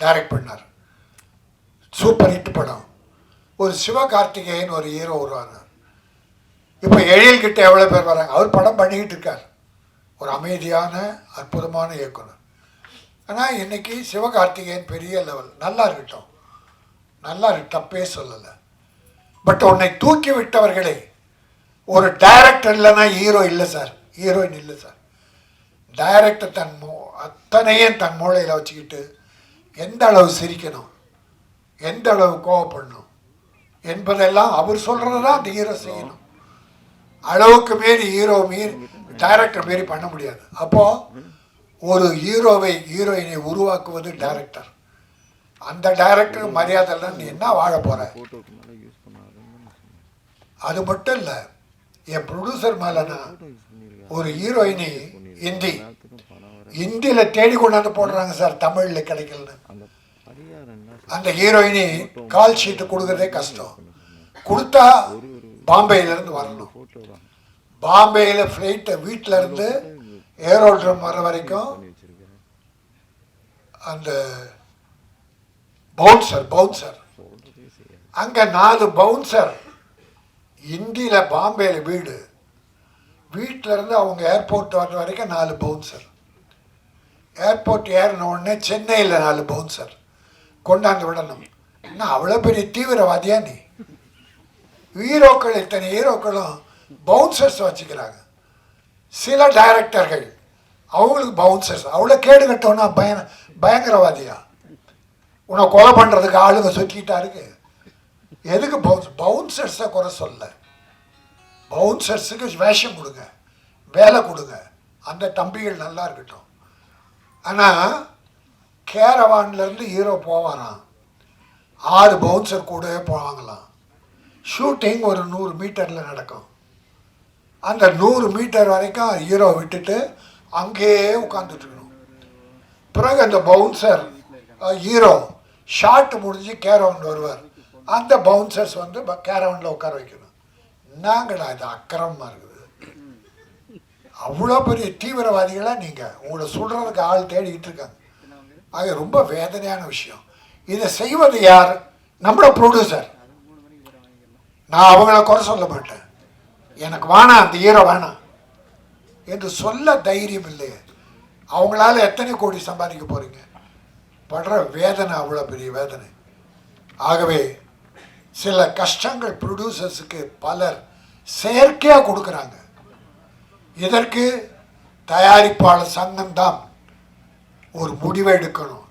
டைரக்ட் பண்ணார், சூப்பர் ஹிட் படம். ஒரு சிவகார்த்திகேயன் ஒரு ஹீரோ உருவானார். இப்போ எழில்கிட்ட எவ்வளோ பேர் வராங்க. அவர் படம் பண்ணிக்கிட்டு இருக்கார், ஒரு அமைதியான அற்புதமான இயக்குனர். ஆனால் இன்னைக்கு சிவகார்த்திகேயன் பெரிய லெவல், நல்லா இருக்கட்டும், நல்லா இருக்கு, தப்பே சொல்லலை. பட் உன்னை தூக்கி விட்டவர்களே, ஒரு டைரக்டர் இல்லைன்னா ஹீரோ இல்லை சார், ஹீரோயின் இல்லை சார். டைரக்டர் அத்தனையும் தன் மூளையில் வச்சுக்கிட்டு எந்த அளவு சிரிக்கணும், எந்த அளவு கோவப்படணும் என்பதெல்லாம் அவர் சொல்கிறதான் அந்த ஹீரோ செய்யணும். அளவுக்கு மீறி டைரக்டர் மாரி பண்ண முடியாது. அப்போது ஒரு ஹீரோயினை உருவாக்குவது டைரக்டர். அந்த டைரக்டருக்கு மரியாதை நீ என்ன வாழ போற? அது மட்டும் இல்லை, என் ப்ரொடியூசர் மேலனா ஒரு ஹீரோயினி ஹிந்தியில் தேடி கொண்டாந்து போடுறாங்க சார், தமிழில் கிடைக்கலன்னு. அந்த ஹீரோயினி கால் ஷீட்டு கொடுக்கறதே கஷ்டம். கொடுத்தா பாம்பேயிலேருந்து வரணும், பாம்பேயில் ஃப்ளைட்டை வீட்டில் இருந்து ஏரோட்ரம் வர வரைக்கும் அந்த பவுன்சர் அங்கே 4 பவுன்சர் இந்தியில் பாம்பேயில் வீட்டில் இருந்து அவங்க ஏர்போர்ட் வர்ற வரைக்கும் 4 பவுன்சர். ஏர்போர்ட் ஏறின உடனே சென்னையில் 4 பவுன்சர் கொண்டாந்து விடணும். என்ன அவ்வளோ பெரிய தீவிரவாதியா நீ? ஹீரோக்கள் இத்தனை ஹீரோக்களும் பவுன்சர்ஸ் வச்சுக்கிறாங்க. சில டைரக்டர்கள் அவங்களுக்கு பவுன்சர்ஸ் அவ்வளோ கேடு கட்டோன்னா பயங்கரவாதியா? உன்னை கொலை பண்ணுறதுக்கு ஆளுங்க சுற்றிக்கிட்டா இருக்கு. எதுக்கு பவுன்சர்ஸை குறை சொல்ல? பவுன்சர்ஸுக்கு வேஷம் கொடுங்க, வேலை கொடுங்க, அந்த தம்பிகள் நல்லா இருக்கட்டும். ஆனால் கேரவான்லேருந்து ஹீரோ போவாராம், 6 பவுன்சர் கூடவே போவாங்களாம். ஷூட்டிங் ஒரு 100 மீட்டரில் நடக்கும். அந்த 100 மீட்டர் வரைக்கும் ஹீரோ விட்டுட்டு அங்கேயே உட்காந்துட்ருக்கணும். பிறகு அந்த பவுன்சர் ஹீரோ ஷார்ட் முடிஞ்சு கேரவன் வருவார், அந்த பவுன்சர்ஸ் வந்து கேரவனில் உட்கார வைக்கணும். என்னங்கடா இது அக்கிரமமாக இருக்குது. அவ்வளோ பெரிய தீவிரவாதிகளாக நீங்கள் உங்களை சொல்கிறதுக்கு ஆள் தேடிக்கிட்டு இருக்காங்க. ஆக ரொம்ப வேதனையான விஷயம். இதை செய்வது யார்? நம்மளோட ப்ரொடியூசர். நான் அவங்கள குறை சொல்ல மாட்டேன், எனக்கு வேணாம் அந்த ஹீரோ வேணாம் என்று சொல்ல தைரியம் இல்லையே. அவங்களால எத்தனை கோடி சம்பாதிக்க போகிறீங்க? படுற வேதனை அவ்வளோ பெரிய வேதனை. ஆகவே சில கஷ்டங்கள் ப்ரொடியூசர்ஸுக்கு பலர் செயற்கையாக கொடுக்குறாங்க. இதற்கு தயாரிப்பாளர் சங்கம்தான் ஒரு முடிவை எடுக்கணும்.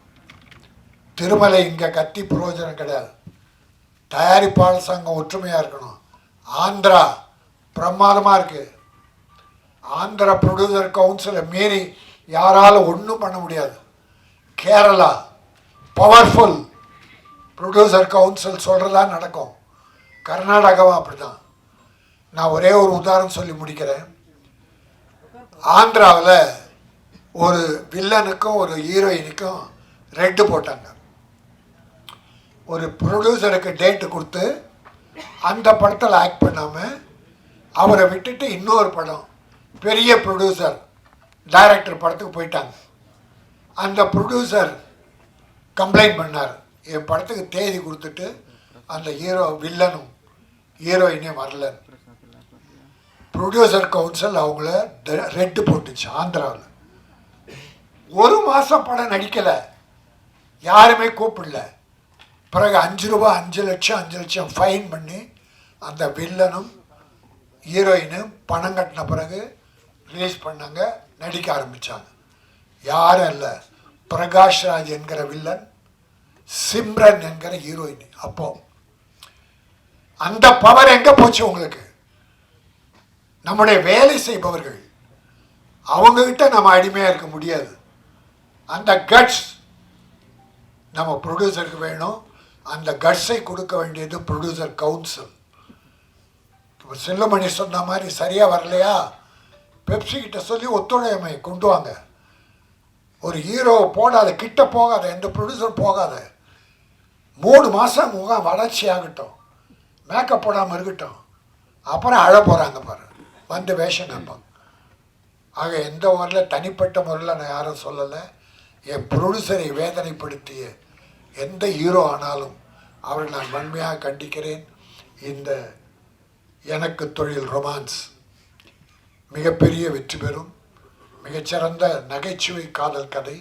திருமலை இங்கே கத்தி பிரயோஜனம் கிடையாது. தயாரிப்பாளர் சங்கம் ஒற்றுமையாக இருக்கணும். ஆந்திரா பிரமாதமாக இருக்குது. ஆந்திரா ப்ரொடியூசர் கவுன்சிலை மீறி யாராலும் ஒன்றும் பண்ண முடியாது. கேரளா பவர்ஃபுல் ப்ரொடியூசர் கவுன்சில் சொல்கிறதா நடக்கும். கர்நாடகாவும் அப்படி தான். நான் ஒரே ஒரு உதாரணம் சொல்லி முடிக்கிறேன். ஆந்திராவில் ஒரு வில்லனுக்கும் ஒரு ஹீரோயினுக்கும் ரெட்டு போட்டாங்க. ஒரு ப்ரொடியூசருக்கு டேட்டு கொடுத்து அந்த படத்தில் ஆக்ட் பண்ணாமல் அவரை விட்டுட்டு இன்னொரு படம் பெரிய ப்ரொடியூசர் டைரக்டர் படத்துக்கு போயிட்டாங்க. அந்த ப்ரொடியூசர் கம்ப்ளைண்ட் பண்ணார், என் படத்துக்கு தேதி கொடுத்துட்டு அந்த வில்லனும் ஹீரோயினையும் வரல. ப்ரொடியூசர் கவுன்சில் அவங்கள ரெட்டு போட்டுச்சு ஆந்திராவில். 1 மாதம் படம் நடிக்கலை, யாருமே கூப்பிடல. பிறகு 5 ரூபா 5 லட்சம் ஃபைன் பண்ணி அந்த வில்லனும் ஹீரோயினும் பணம் கட்டின பிறகு ரிலீஸ் பண்ணாங்க, நடிக்க ஆரம்பித்தாங்க. யாரும் இல்லை, பிரகாஷ் ராஜ் என்கிற வில்லன், சிம்ரன் என்கிற ஹீரோயின். அப்போ அந்த பவர் எங்கே போச்சு உங்களுக்கு? நம்முடைய வேலை செய்பவர்கள் அவங்கக்கிட்ட நம்ம அடிமையாக இருக்க முடியாது. அந்த கட்ஸ் நம்ம ப்ரொடியூசருக்கு வேணும். அந்த கட்ஸை கொடுக்க வேண்டியது ப்ரொடியூசர் கவுன்சில். இப்போ செல்லுமணி சொன்ன மாதிரி சரியாக வரலையா, பெப்சி கிட்ட சொல்லி ஒத்துழைமை கொண்டு வாங்க. ஒரு ஹீரோ போடாத, கிட்ட போகாத, எந்த ப்ரொடியூசர் போகாத. 3 மாதம் முகம் வளர்ச்சி ஆகட்டும், மேக்கப் போடாமல் இருக்கட்டும், அப்புறம் அழ போகிறாங்க பாரு, வந்து வேஷம் கேட்பாங்க. ஆக எந்த முறையில் தனிப்பட்ட முறையில் நான் யாரும் சொல்லலை. என் ப்ரொடியூசரை வேதனைப்படுத்திய எந்த ஹீரோ ஆனாலும் அவரை நான் வன்மையாக கண்டிக்கிறேன். இந்த எனக்கு தொழில் ரொமான்ஸ் மிகப்பெரிய வெற்றி பெறும். மிகச்சிறந்த நகைச்சுவை காதல் கதை.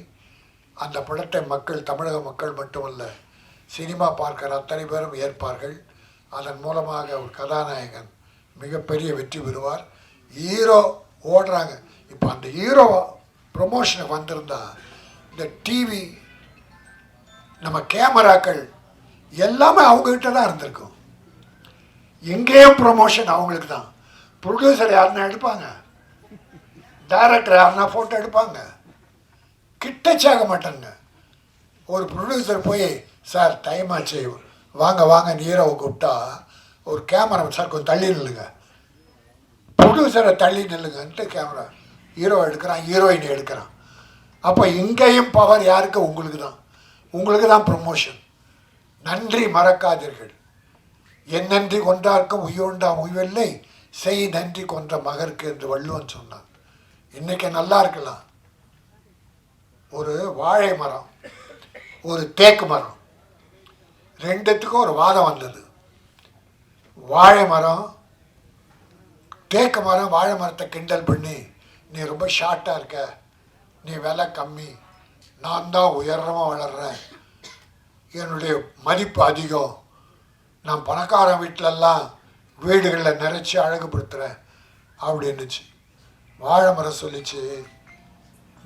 அந்த படத்தை மக்கள், தமிழக மக்கள் மட்டுமல்ல, சினிமா பார்க்கிற அத்தனை பேரும் ஏற்பார்கள். அதன் மூலமாக ஒரு கதாநாயகன் மிகப்பெரிய வெற்றி பெறுவார். ஹீரோ ஓடுறாங்க. இப்போ அந்த ஹீரோ ப்ரொமோஷனுக்கு வந்திருந்தா இந்த டிவி, நம்ம கேமராக்கள் எல்லாமே அவங்ககிட்ட தான் இருந்திருக்கும். எங்கேயும் ப்ரொமோஷன் அவங்களுக்கு தான். ப்ரொடியூசர் யாருன்னா எடுப்பாங்க, டைரக்டர் யாருன்னா ஃபோட்டோ எடுப்பாங்க, கிட்டச்சாக மாட்டாங்க. ஒரு ப்ரொடியூசர் போய், சார் டைம் ஆச்சு வாங்க வாங்க ஹீரோவை கூப்பிட்டா, ஒரு கேமரா, சார் கொஞ்சம் தள்ளி நில்லுங்க, ப்ரொடியூசரை தள்ளி நில்லுங்கன்ட்டு கேமரா ஹீரோ எடுக்கிறான், ஹீரோயினை எடுக்கிறான். அப்போ இங்கேயும் பவர் யாருக்கு? உங்களுக்கு தான். உங்களுக்கு தான் ப்ரொமோஷன். நன்றி மறக்காதீர்கள். என் நன்றி கொண்டார்க்கும் உய்யோண்டாம் உய்வில்லை, செய் நன்றி கொன்ற மகருக்கு என்று வள்ளுவன் சொன்னான். இன்றைக்கி நல்லா இருக்கலாம். ஒரு வாழை மரம், ஒரு தேக்கு மரம், ரெண்டுத்துக்கும் ஒரு வாதம் வந்தது. வாழை மரம், தேக்கு மரம் வாழை மரத்தை கிண்டல் பண்ணி, நீ ரொம்ப ஷார்ட்டாக இருக்க, நீ விலை கம்மி, நான் தான் உயரமாக வளர்கிறேன், என்னுடைய மதிப்பு அதிகம், நான் பணக்காரன் வீட்டிலெல்லாம் வீடுகளில் நிறைச்சி அழகுபடுத்துகிறேன் அப்படின்னுச்சு. வாழை மரம் சொல்லிச்சு,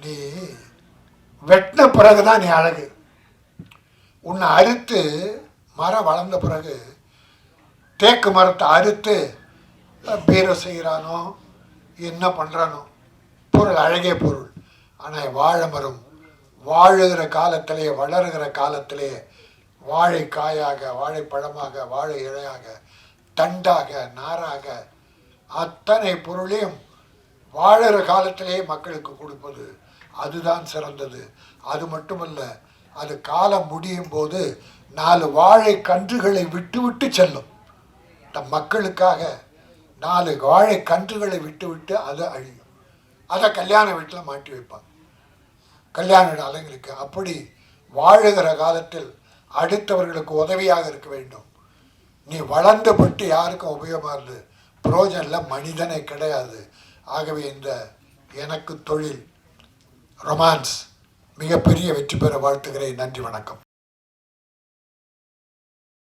நீ வெட்டின பிறகு தான் நீ அழகு. உன்னை அறுத்து மரம் வளர்ந்த பிறகு தேக்கு மரத்தை அறுத்து பீரோ செய்கிறானோ என்ன பண்ணுறானோ பொருள் அழகிய பொருள். ஆனால் வாழை மரம் வாழுகிற காலத்திலே, வளருகிற காலத்திலே வாழைக்காயாக, வாழைப்பழமாக, வாழை இழையாக, தண்டாக, நாராக அத்தனை பொருளையும் வாழுகிற காலத்திலே மக்களுக்கு கொடுப்பது அதுதான் சிறந்தது. அது மட்டுமல்ல, அது காலம் முடியும் போது 4 வாழை கன்றுகளை விட்டு விட்டு செல்லும். நம் மக்களுக்காக 4 வாழை கன்றுகளை விட்டு விட்டு அது அழியும். அதை கல்யாண வீட்டில் மாட்டி வைப்பாங்க, கல்யாண அலைங்களுக்கு. அப்படி வாழுகிற காலத்தில் அடுத்தவர்களுக்கு உதவியாக இருக்க வேண்டும். நீ வளர்ந்துபட்டு யாருக்கும் உபயோகமாக இருந்து புரோஜனில் மனிதனே கிடையாது. ஆகவே இந்த எனக்கு தொழில் ரொமான்ஸ் மிகப்பெரிய வெற்றி பெற வாழ்த்துகிறேன். நன்றி, வணக்கம்.